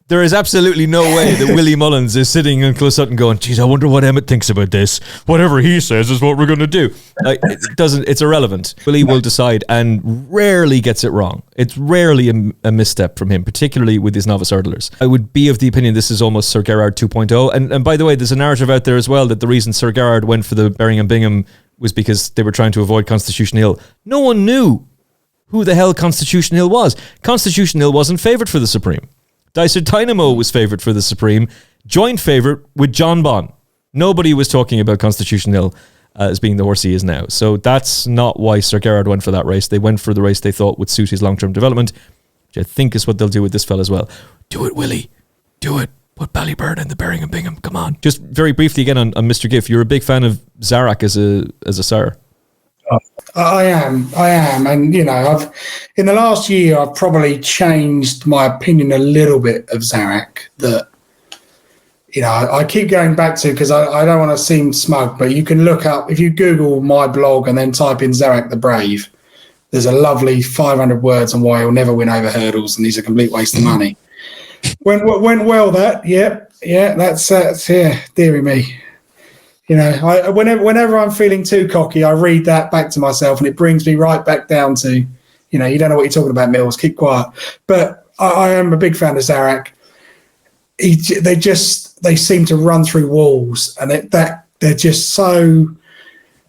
S1: there is absolutely no way that Willie Mullins is sitting in Close Sutton going, geez, I wonder what Emmett thinks about this. Whatever he says is what we're going to do. It's irrelevant. Willie will decide, and rarely gets it wrong. It's rarely a misstep from him, particularly with his novice hurdlers. I would be of the opinion this is almost Sir Gerard 2.0. And by the way, there's a narrative out there as well that the reason Sir Gerard went for the Burying Bingham was because they were trying to avoid Constitution Hill. No one knew who the hell Constitution Hill was. Constitution Hill wasn't favoured for the Supreme. Dicer Dynamo was favourite for the Supreme, joint favourite with John Bon. Nobody was talking about Constitution Hill as being the horse he is now. So that's not why Sir Gerard went for that race. They went for the race they thought would suit his long-term development, which I think is what they'll do with this fella as well. Do it, Willie. Do it. Put Ballyburn in the Burying Bingham. Come on. Just very briefly again on Mr. Giff, you're a big fan of Zarak as a sire.
S2: I am, and in the last year I've probably changed my opinion a little bit of Zarak. That I keep going back to, because I don't want to seem smug, but you can look up, if you Google my blog and then type in Zarak the Brave, there's a lovely 500 words on why he'll never win over hurdles, and he's a complete waste of money. Went well that, that's dearie me. Whenever I'm feeling too cocky, I read that back to myself, and it brings me right back down to, you don't know what you're talking about, Mills. Keep quiet. But I am a big fan of Zarak. They seem to run through walls, and they're just so.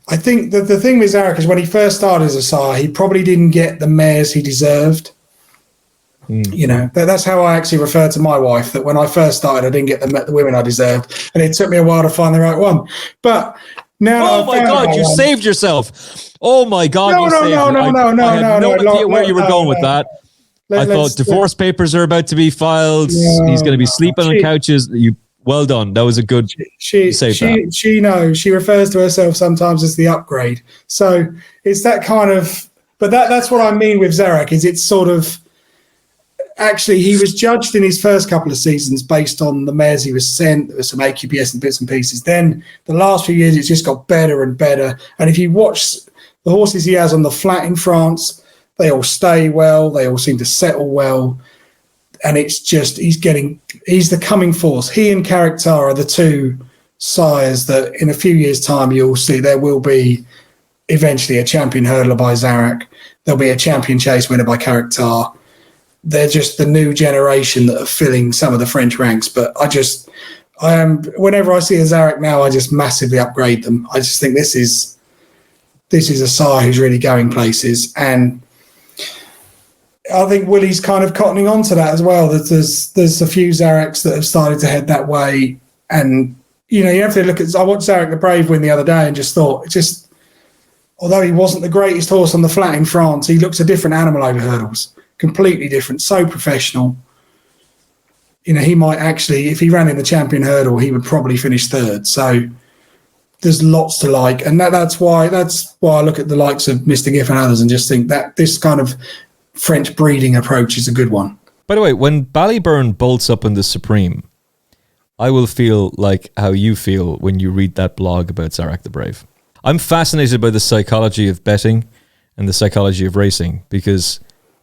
S2: I think that the thing with Zarak is when he first started as a sire, he probably didn't get the mares he deserved. That's how I actually refer to my wife, that when I first started, I didn't get the women I deserved, and it took me a while to find the right one. But No,
S1: Oh my God, you saved yourself. Oh my God,
S2: No,
S1: you saved
S2: no.
S1: I had no idea where you were going with that. I thought divorce papers are about to be filed. He's going to be sleeping on couches. Well done. That was a good.
S2: She knows. She refers to herself sometimes as the upgrade. So it's that kind of. But that's what I mean with Zarek. Is it's sort of. Actually, he was judged in his first couple of seasons based on the mares he was sent. There was some AQPS and bits and pieces. Then the last few years, it's just got better and better. And if you watch the horses he has on the flat in France, they all stay well. They all seem to settle well. And it's just, he's the coming force. He and Caracar are the two sires that in a few years' time, you'll see there will be eventually a champion hurdler by Zarek. There'll be a champion chase winner by Caracar. They're just the new generation that are filling some of the French ranks. But whenever I see a Zarek now, I just massively upgrade them. I just think this is a sire who's really going places. And I think Willie's kind of cottoning on to that as well. There's a few Zareks that have started to head that way. And, you have to look at, I watched Zarek the Brave win the other day and just thought, although he wasn't the greatest horse on the flat in France, he looks a different animal over hurdles. Completely different, so professional. He might actually, if he ran in the champion hurdle, he would probably finish third. So there's lots to like. And that's why I look at the likes of Mr. Giff and others and just think that this kind of French breeding approach is a good one.
S1: By the way, when Ballyburn bolts up in the Supreme, I will feel like how you feel when you read that blog about Zarek the Brave. I'm fascinated by the psychology of betting and the psychology of racing, because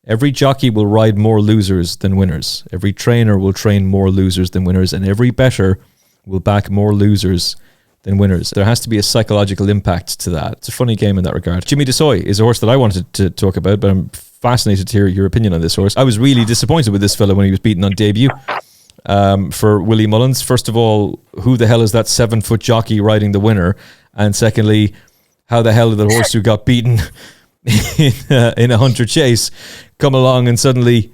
S1: every jockey will ride more losers than winners. Every trainer will train more losers than winners, and every bettor will back more losers than winners. There has to be a psychological impact to that. It's a funny game in that regard. Jimmy DeSoy is a horse that I wanted to talk about, but I'm fascinated to hear your opinion on this horse. I was really disappointed with this fella when he was beaten on debut for Willie Mullins. First of all, who the hell is that 7-foot jockey riding the winner? And secondly, how the hell did the horse who got beaten in a Hunter Chase come along and suddenly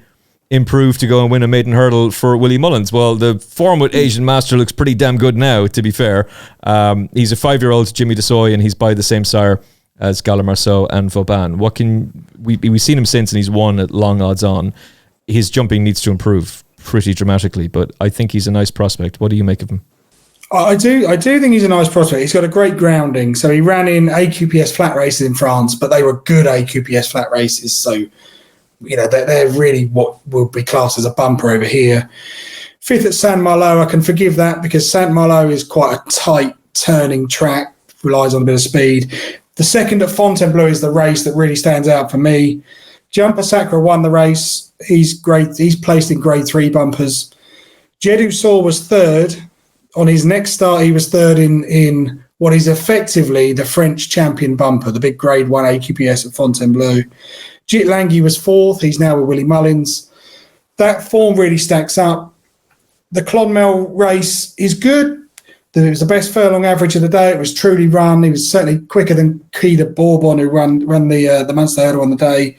S1: improve to go and win a maiden hurdle for Willie Mullins? Well, the form with Asian Master looks pretty damn good now, to be fair. He's a 5-year-old Jimmy DeSoy, and he's by the same sire as Galler Marceau and Vauban. We've seen him since, and he's won at long odds on. His jumping needs to improve pretty dramatically, but I think he's a nice prospect. What do you make of him?
S2: I do think he's a nice prospect. He's got a great grounding. So he ran in AQPS flat races in France, but they were good AQPS flat races. So, they're really what would be classed as a bumper over here. 5th at Saint Malo, I can forgive that because Saint Malo is quite a tight turning track, relies on a bit of speed. The 2nd at Fontainebleau is the race that really stands out for me. Jumper Sacra won the race. He's great. He's placed in grade 3 bumpers. Jedu Saw was 3rd. On his next start, he was 3rd in what is effectively the French champion bumper, the big grade 1 AQPS at Fontainebleau. Jit Langui was 4th. He's now with Willie Mullins. That form really stacks up. The Clonmel race is good. It was the best furlong average of the day. It was truly run. He was certainly quicker than Kida Bourbon, who ran the Munster Hurdle on the day.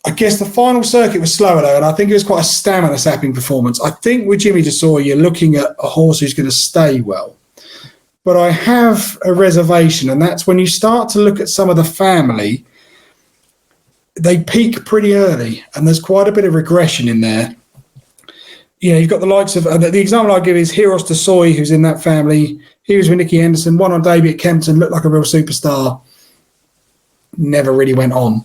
S2: I guess the final circuit was slower, though, and I think it was quite a stamina-sapping performance. I think with Jimmy DeSoy, you're looking at a horse who's going to stay well. But I have a reservation, and that's when you start to look at some of the family, they peak pretty early, and there's quite a bit of regression in there. You've got the likes of, the example I give is Heros DeSoy, who's in that family. He was with Nicky Henderson, won on debut at Kempton, looked like a real superstar. Never really went on.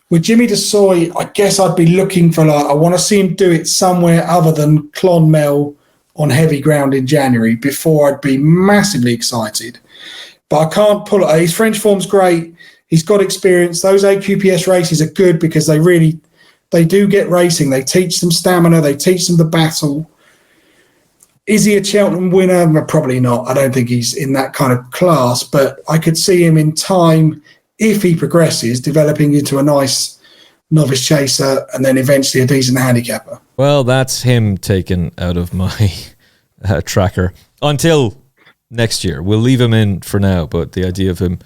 S2: With Jimmy DeSoy, I guess I'd be looking for, I want to see him do it somewhere other than Clonmel on heavy ground in January before I'd be massively excited. But I can't pull it. His French form's great. He's got experience. Those AQPS races are good because they do get racing. They teach them stamina. They teach them the battle. Is he a Cheltenham winner? Probably not. I don't think he's in that kind of class, but I could see him in time, if he progresses, developing into a nice novice chaser and then eventually a decent handicapper.
S1: Well, that's him taken out of my tracker until next year. We'll leave him in for now, but the idea of him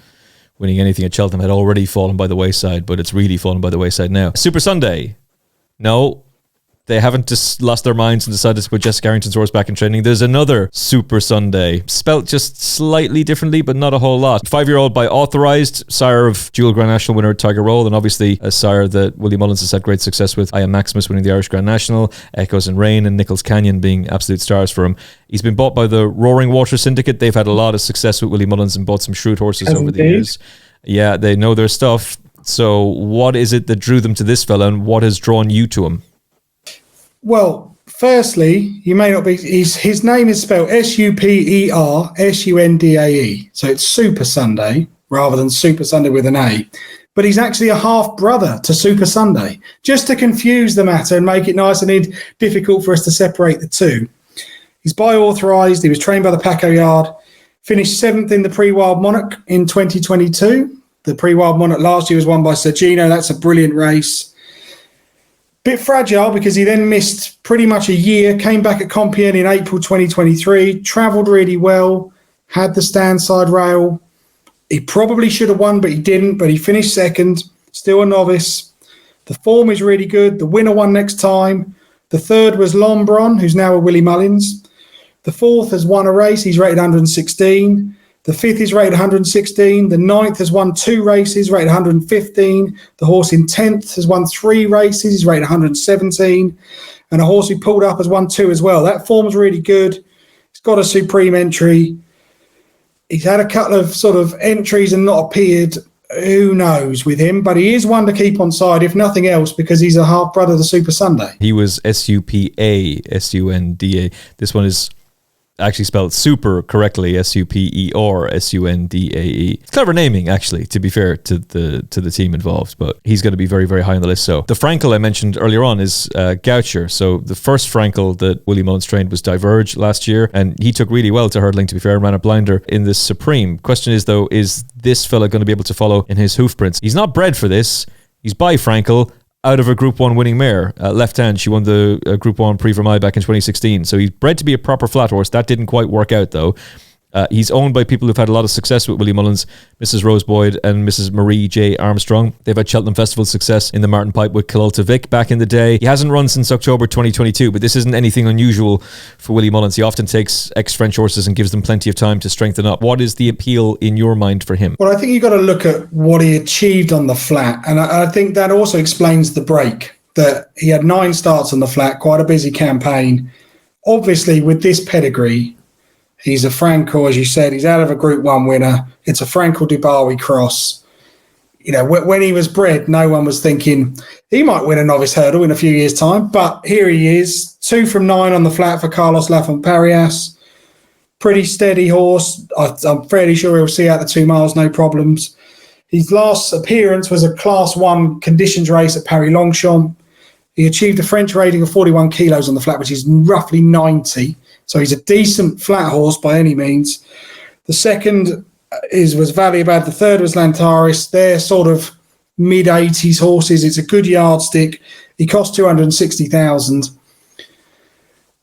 S1: winning anything at Cheltenham had already fallen by the wayside, but it's really fallen by the wayside now. Super Sunday. No, they haven't just lost their minds and decided to put Jessica Harrington's horse back in training. There's another Super Sunday, spelt just slightly differently, but not a whole lot. 5-year-old by Authorized, sire of dual Grand National winner Tiger Roll, and obviously a sire that Willie Mullins has had great success with. I Am Maximus winning the Irish Grand National, Echoes and Rain and Nichols Canyon being absolute stars for him. He's been bought by the Roaring Water Syndicate. They've had a lot of success with Willie Mullins and bought some shrewd horses over the years. Yeah, they know their stuff. So what is it that drew them to this fella, and what has drawn you to him?
S2: Well, firstly, you may not be. His name is spelled SuperSundae. So it's Super Sunday rather than Super Sunday with an A. But he's actually a half brother to Super Sunday, just to confuse the matter and make it nice and difficult for us to separate the two. He's by Authorized. He was trained by the Paco Yard. Finished 7th in the Pre-Wild Monarch in 2022. The Pre-Wild Monarch last year was won by Sergino. That's a brilliant race. Bit fragile because he then missed pretty much a year, came back at Compiègne in April 2023, travelled really well, had the stand side rail. He probably should have won, but he didn't, but he finished second, still a novice. The form is really good. The winner won next time. The third was Lombron, who's now a Willie Mullins. The fourth has won a race. He's rated 116. The fifth is rated 116. The ninth has won 2 races, rated 115. The horse in 10th has won 3 races. He's rated 117. And a horse who pulled up has won 2 as well. That form's really good. He's got a supreme entry. He's had a couple of sort of entries and not appeared. Who knows with him? But he is one to keep on side, if nothing else, because he's a half brother of the Super Sunday.
S1: He was SUPA. This one is actually spelled super correctly, SUPER, It's clever naming, actually, to be fair to the team involved, but he's going to be very, very high on the list. So the Frankel I mentioned earlier on is Goucher. So the first Frankel that Willie Mullins trained was Diverge last year, and he took really well to hurdling, to be fair, and ran a blinder in the Supreme. Question is, though, is this fella going to be able to follow in his hoof prints? He's not bred for this. He's by Frankel, out of a Group 1 winning mare. Left Hand, she won the Group 1 Prix Vermeil back in 2016. So he's bred to be a proper flat horse. That didn't quite work out, though. He's owned by people who've had a lot of success with Willie Mullins, Mrs. Rose Boyd and Mrs. Marie J. Armstrong. They've had Cheltenham Festival success in the Martin Pipe with Kilolta Vic back in the day. He hasn't run since October 2022, but this isn't anything unusual for Willie Mullins. He often takes ex-French horses and gives them plenty of time to strengthen up. What is the appeal in your mind for him?
S2: Well, I think you've got to look at what he achieved on the flat, and I think that also explains the break, that he had 9 starts on the flat, quite a busy campaign. Obviously, with this pedigree, he's a Frankel, as you said. He's out of a Group 1 winner. It's a Frankel-Dubawi cross. You know, when he was bred, no one was thinking he might win a novice hurdle in a few years' time. But here he is, 2 from 9 on the flat for Carlos Lafont-Parias. Pretty steady horse. I'm fairly sure he'll see out the 2 miles, no problems. His last appearance was a Class 1 conditions race at Paris-Longchamp. He achieved a French rating of 41 kilos on the flat, which is roughly 90. So he's a decent flat horse by any means. The second was Valiabad. The third was Lantaris. They're sort of mid-80s horses. It's a good yardstick. He cost 260,000.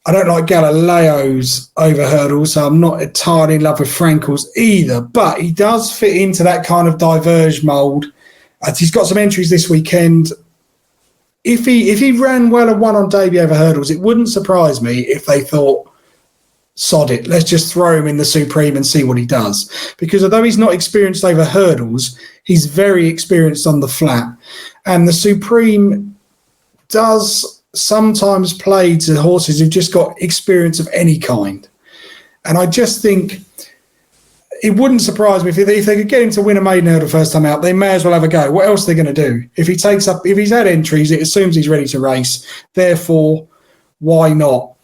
S2: I don't like Galileo's over hurdles, so I'm not entirely in love with Frankel's either. But he does fit into that kind of diverge mould. He's got some entries this weekend. If he ran well and won on debut over hurdles, it wouldn't surprise me if they thought, sod it, let's just throw him in the Supreme and see what he does. Because although he's not experienced over hurdles, he's very experienced on the flat. And the Supreme does sometimes play to horses who've just got experience of any kind. And I just think it wouldn't surprise me if they could get him to win a maiden hurdle first time out, they may as well have a go. What else are they going to do? If he's had entries, it assumes he's ready to race. Therefore, why not?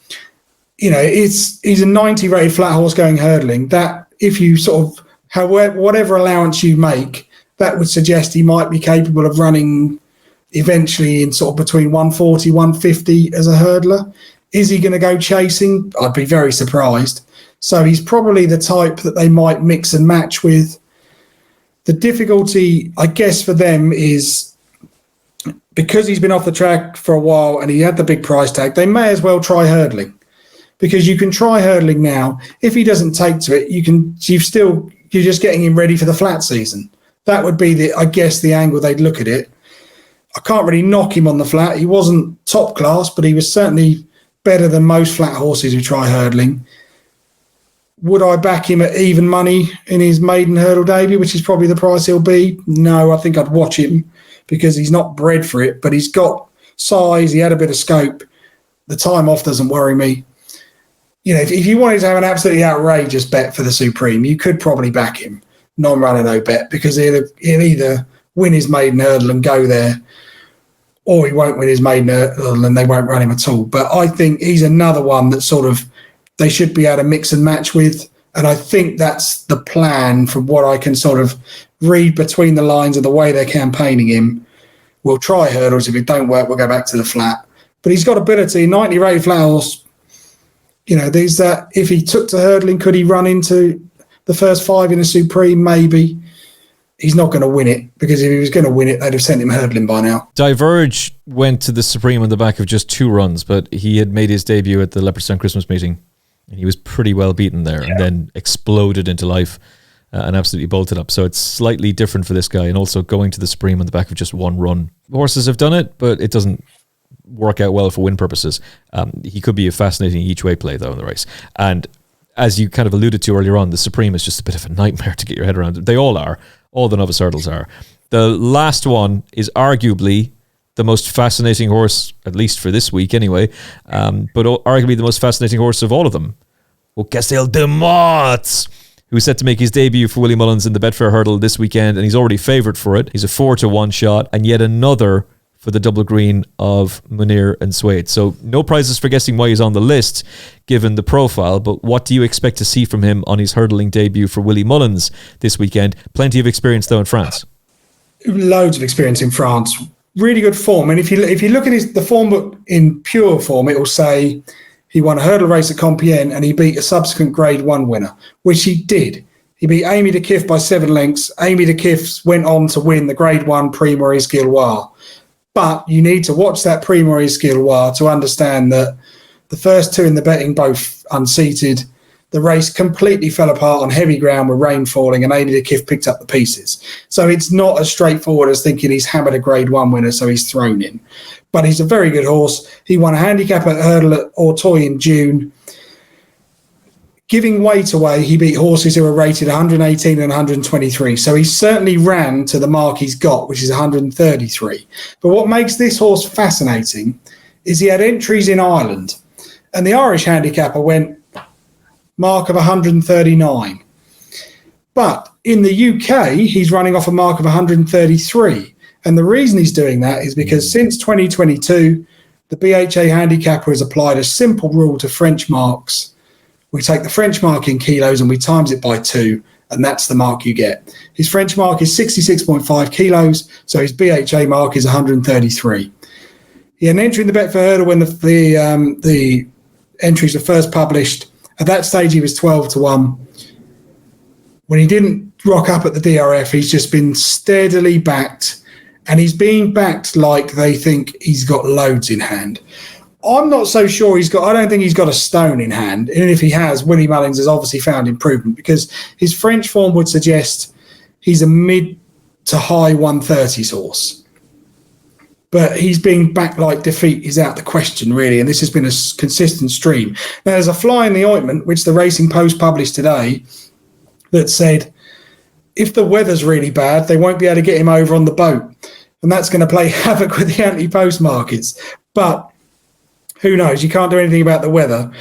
S2: You know, he's a 90 rated flat horse going hurdling. That if you sort of, whatever allowance you make, that would suggest he might be capable of running eventually in sort of between 140, 150 as a hurdler. Is he going to go chasing? I'd be very surprised. So he's probably the type that they might mix and match with. The difficulty, I guess, for them is because he's been off the track for a while and he had the big price tag, they may as well try hurdling. Because you can try hurdling now. If he doesn't take to it, you're just getting him ready for the flat season. That would be the angle they'd look at it. I can't really knock him on the flat. He wasn't top class, but he was certainly better than most flat horses who try hurdling. Would I back him at even money in his maiden hurdle debut, which is probably the price he'll be? No, I think I'd watch him because he's not bred for it, but he's got size. He had a bit of scope. The time off doesn't worry me. If you wanted to have an absolutely outrageous bet for the Supreme, you could probably back him, non-runner, no bet, because he'll either win his maiden hurdle and go there, or he won't win his maiden hurdle and they won't run him at all. But I think he's another one that sort of they should be able to mix and match with. And I think that's the plan from what I can sort of read between the lines of the way they're campaigning him. We'll try hurdles. If it don't work, we'll go back to the flat. But he's got ability, 90 rated flat horse. There's that. If he took to hurdling, could he run into the first 5 in a Supreme? Maybe. He's not going to win it, because if he was going to win it, they'd have sent him hurdling by now.
S1: Diverge went to the Supreme on the back of just 2 runs, but he had made his debut at the Leopardstown Christmas meeting, and he was pretty well beaten there, and then exploded into life and absolutely bolted up. So it's slightly different for this guy, and also going to the Supreme on the back of just 1 run. Horses have done it, but it doesn't work out well for win purposes. He could be a fascinating each-way play, though, in the race. And as you kind of alluded to earlier on, the Supreme is just a bit of a nightmare to get your head around. They all are. All the novice hurdles are. The last one is arguably the most fascinating horse, at least for this week anyway, but arguably the most fascinating horse of all of them. Castel de Motte, who's set to make his debut for Willie Mullins in the Betfair Hurdle this weekend, and he's already favoured for it. He's a 4-1 shot, and yet another for the double green of Munir and Suede. So no prizes for guessing why he's on the list, given the profile, but what do you expect to see from him on his hurdling debut for Willie Mullins this weekend? Plenty of experience, though, in France.
S2: Loads of experience in France. Really good form. And if you look at the form book in pure form, it will say he won a hurdle race at Compiègne and he beat a subsequent Grade 1 winner, which he did. He beat Amy de Kiff by 7 lengths. Amy de Kiff went on to win the Grade 1 Prix Maurice Gilloise. But you need to watch that Prix Maurice Gilloise to understand that the first 2 in the betting, both unseated, the race completely fell apart on heavy ground with rain falling, and Amy de Kiff picked up the pieces. So it's not as straightforward as thinking he's hammered a Grade 1 winner, so he's thrown in. But he's a very good horse. He won a handicapper hurdle at Auteuil in June. Giving weight away, he beat horses who were rated 118 and 123. So he certainly ran to the mark he's got, which is 133. But what makes this horse fascinating is he had entries in Ireland. And the Irish handicapper went mark of 139. But in the UK, he's running off a mark of 133. And the reason he's doing that is because since 2022, the BHA handicapper has applied a simple rule to French marks. We take the French mark in kilos and we times it by 2, and that's the mark you get. His French mark is 66.5 kilos, so his BHA mark is 133. He had an entry in the Betfair Hurdle when the entries were first published. At that stage, he was 12-1. When he didn't rock up at the DRF, he's just been steadily backed, and he's being backed like they think he's got loads in hand. I'm not so sure I don't think he's got a stone in hand. And if he has, Willie Mullins has obviously found improvement, because his French form would suggest he's a mid to high 130s horse. But he's being backed like defeat is out the question, really. And this has been a consistent stream. Now, there's a fly in the ointment, which the Racing Post published today, that said, if the weather's really bad, they won't be able to get him over on the boat. And that's going to play havoc with the Ante-Post markets. But who knows? You can't do anything about the weather.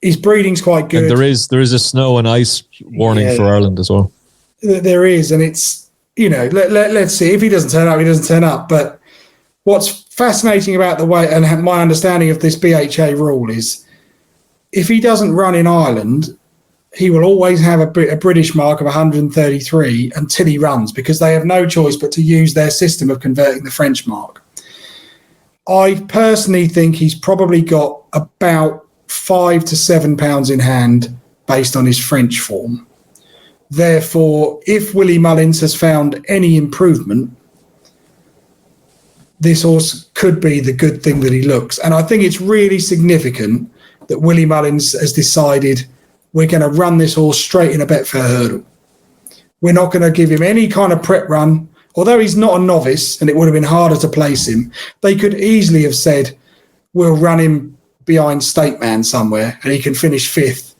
S2: His breeding's quite good.
S1: And there is a snow and ice warning for Ireland as well.
S2: There is, and it's, let's see. If he doesn't turn up, he doesn't turn up. But what's fascinating about the way, and my understanding of this BHA rule is, if he doesn't run in Ireland, he will always have a British mark of 133 until he runs, because they have no choice but to use their system of converting the French mark. I personally think he's probably got about 5 to 7 pounds in hand based on his French form. Therefore, if Willie Mullins has found any improvement, this horse could be the good thing that he looks. And I think it's really significant that Willie Mullins has decided we're going to run this horse straight in a Betfair Hurdle. We're not going to give him any kind of prep run. although he's not a novice and it would have been harder to place him, they could easily have said, we'll run him behind State Man somewhere and he can finish 5th.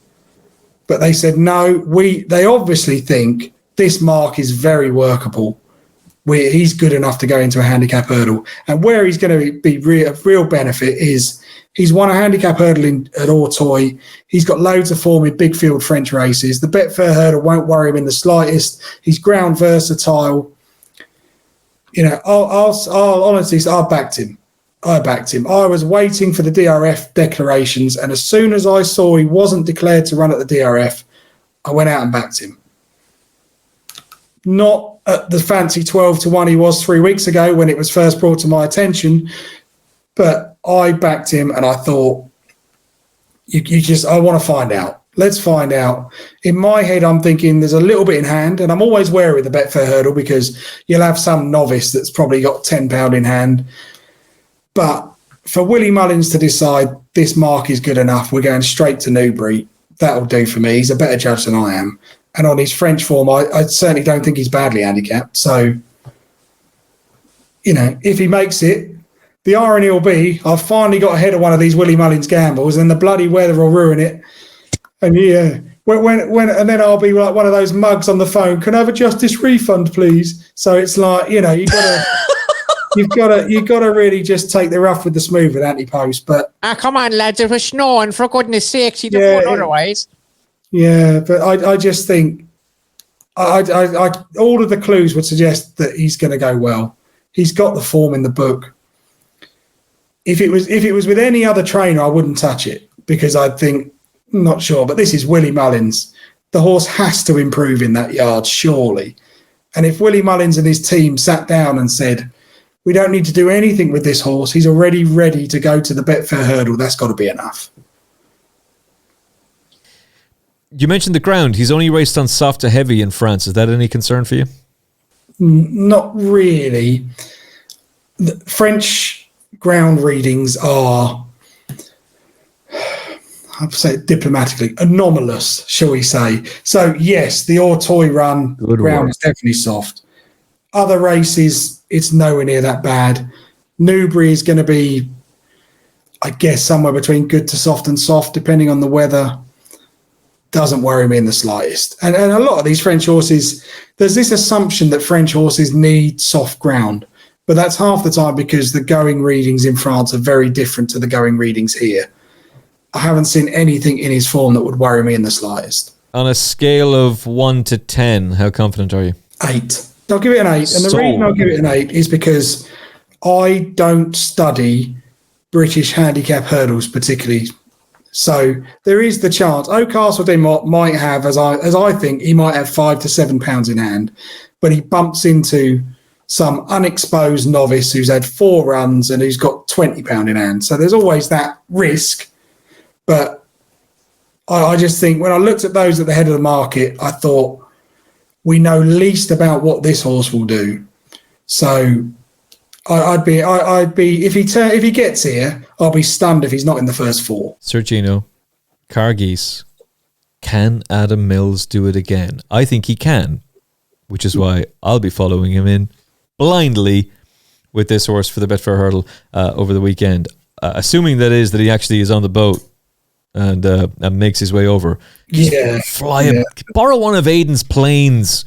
S2: But they said, no, they obviously think this mark is very workable. He's good enough to go into a handicap hurdle. And where he's going to be a real benefit is he's won a handicap hurdle at Auteuil. He's got loads of form in big field French races. The Betfair hurdle won't worry him in the slightest. He's ground versatile. You know, I'll honestly, I backed him. I was waiting for the DRF declarations, and as soon as I saw he wasn't declared to run at the DRF, I went out and backed him. Not at the fancy 12-1 he was 3 weeks ago when it was first brought to my attention, but I backed him and I thought, I want to find out. Let's find out. In my head, I'm thinking there's a little bit in hand, and I'm always wary of the Betfair hurdle because you'll have some novice that's probably got £10 in hand. But for Willie Mullins to decide this mark is good enough, we're going straight to Newbury, that'll do for me. He's a better judge than I am. And on his French form, I certainly don't think he's badly handicapped. So, you know, if he makes it, the irony will be I've finally got ahead of one of these Willie Mullins gambles and the bloody weather will ruin it. And yeah, and then I'll be like one of those mugs on the phone, can I have a justice refund, please? So it's like, you know, you've got to really just take the rough with the smooth with Ante-Post. But
S3: come on, lads, it was snowing, for goodness sakes, you'd have won otherwise.
S2: Yeah, but I just think I all of the clues would suggest that he's going to go well. He's got the form in the book. If it was with any other trainer, I wouldn't touch it because I'd think, not sure. But this is Willie Mullins. The horse has to improve in that yard, surely. And if Willie Mullins and his team sat down and said, we don't need to do anything with this horse, he's already ready to go to the Betfair hurdle, that's got to be enough.
S1: You mentioned the ground. He's only raced on soft to heavy in France. Is that any concern for you?
S2: Not really. The French ground readings are, I'd say diplomatically, anomalous, shall we say. So, yes, the Auteuil run ground is definitely soft. Other races, it's nowhere near that bad. Newbury is going to be, I guess, somewhere between good to soft and soft, depending on the weather. Doesn't worry me in the slightest. And a lot of these French horses, there's this assumption that French horses need soft ground, but that's half the time because the going readings in France are very different to the going readings here. I haven't seen anything in his form that would worry me in the slightest.
S1: On a scale of 1 to 10, how confident are you?
S2: 8. I'll give it an 8. And the reason I'll give it an 8 is because I don't study British handicap hurdles particularly. So there is the chance Oakcastle might have, as I think, he might have £5 to £7 in hand, but he bumps into some unexposed novice who's had 4 runs and who's got £20 in hand. So there's always that risk. But I just think when I looked at those at the head of the market, I thought we know least about what this horse will do. So I'd be if he gets here, I'll be stunned if he's not in the first 4.
S1: Sir Gino, Cargeese, can Adam Mills do it again? I think he can, which is why I'll be following him in blindly with this horse for the Betfair Hurdle over the weekend, assuming that he actually is on the boat and makes his way over. Borrow one of Aidan's planes.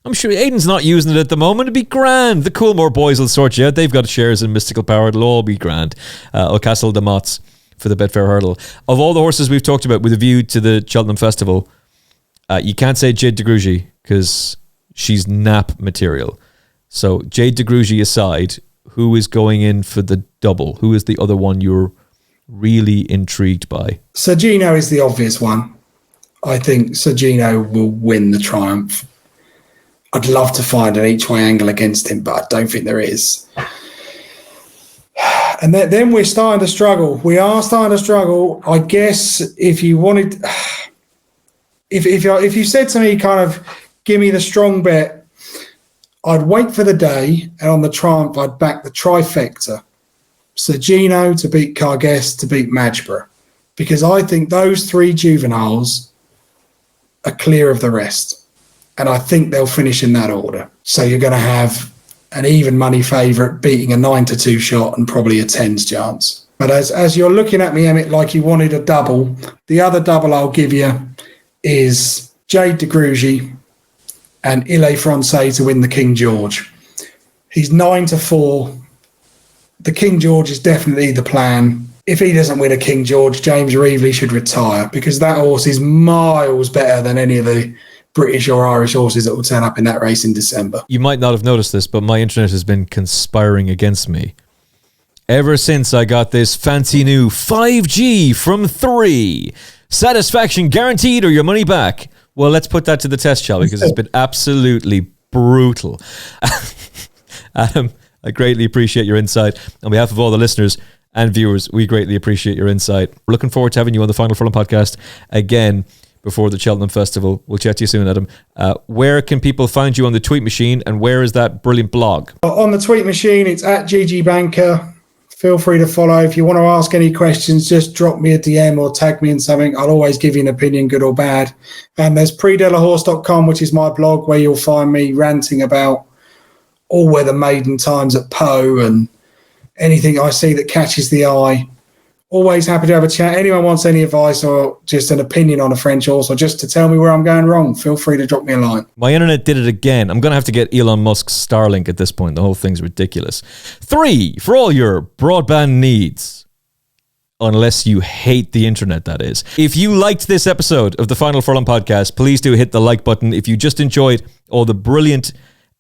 S1: I'm sure Aidan's not using it at the moment. It'd be grand. The Coolmore boys will sort you out. They've got shares in Mystical Power. It'll all be grand. Castle de Mott's for the Betfair Hurdle. Of all the horses we've talked about with a view to the Cheltenham Festival, you can't say Jade de Grugy because she's nap material. So Jade de Grugy aside, who is going in for the double? Who is the other one you're really intrigued by?
S2: Sir Gino is the obvious one. I think Sir Gino will win the Triumph. I'd love to find an each-way angle against him, but I don't think there is. And then we're starting to struggle. We are starting to struggle. I guess if you wanted, if you said to me, kind of, give me the strong bet, I'd wait for the day, and on the Triumph, I'd back the trifecta. Sir Gino to beat Carguest to beat Madgeborough, because I think those 3 juveniles are clear of the rest. and I think they'll finish in that order. So you're going to have an even money favourite beating a 9-2 shot and probably a 10s chance. But as you're looking at me, Emmett, like you wanted a double, the other double I'll give you is Jade de Grugy and Ile Francais to win the King George. He's 9-4. The King George is definitely the plan. If he doesn't win a King George, James Reevely should retire, because that horse is miles better than any of the British or Irish horses that will turn up in that race in December.
S1: You might not have noticed this, but my internet has been conspiring against me ever since I got this fancy new 5G from 3. Satisfaction guaranteed or your money back. Well, let's put that to the test, shall we? Because it's been absolutely brutal. Adam, I greatly appreciate your insight. On behalf of all the listeners and viewers, we greatly appreciate your insight. We're looking forward to having you on the Final Furlong podcast again before the Cheltenham Festival. We'll chat to you soon, Adam. Where can people find you on the tweet machine, and where is that brilliant blog?
S2: On the tweet machine, it's at GG Banker. Feel free to follow. If you want to ask any questions, just drop me a DM or tag me in something. I'll always give you an opinion, good or bad. And there's predelahorse.com, which is my blog, where you'll find me ranting about all weather maiden times at Poe and anything I see that catches the eye. Always happy to have a chat. Anyone wants any advice or just an opinion on a French horse, or just to tell me where I'm going wrong, feel free to drop me a line.
S1: My internet did it again. I'm going to have to get Elon Musk's Starlink at this point. The whole thing's ridiculous. 3, for all your broadband needs. Unless you hate the internet, that is. If you liked this episode of the Final Furlong podcast, please do hit the like button. If you just enjoyed all the brilliant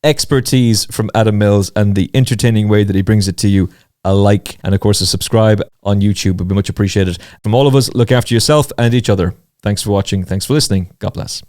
S1: expertise from Adam Mills and the entertaining way that he brings it to you, a like and of course a subscribe on YouTube would be much appreciated. From all of us, look after yourself and each other. Thanks for watching. Thanks for listening. God bless.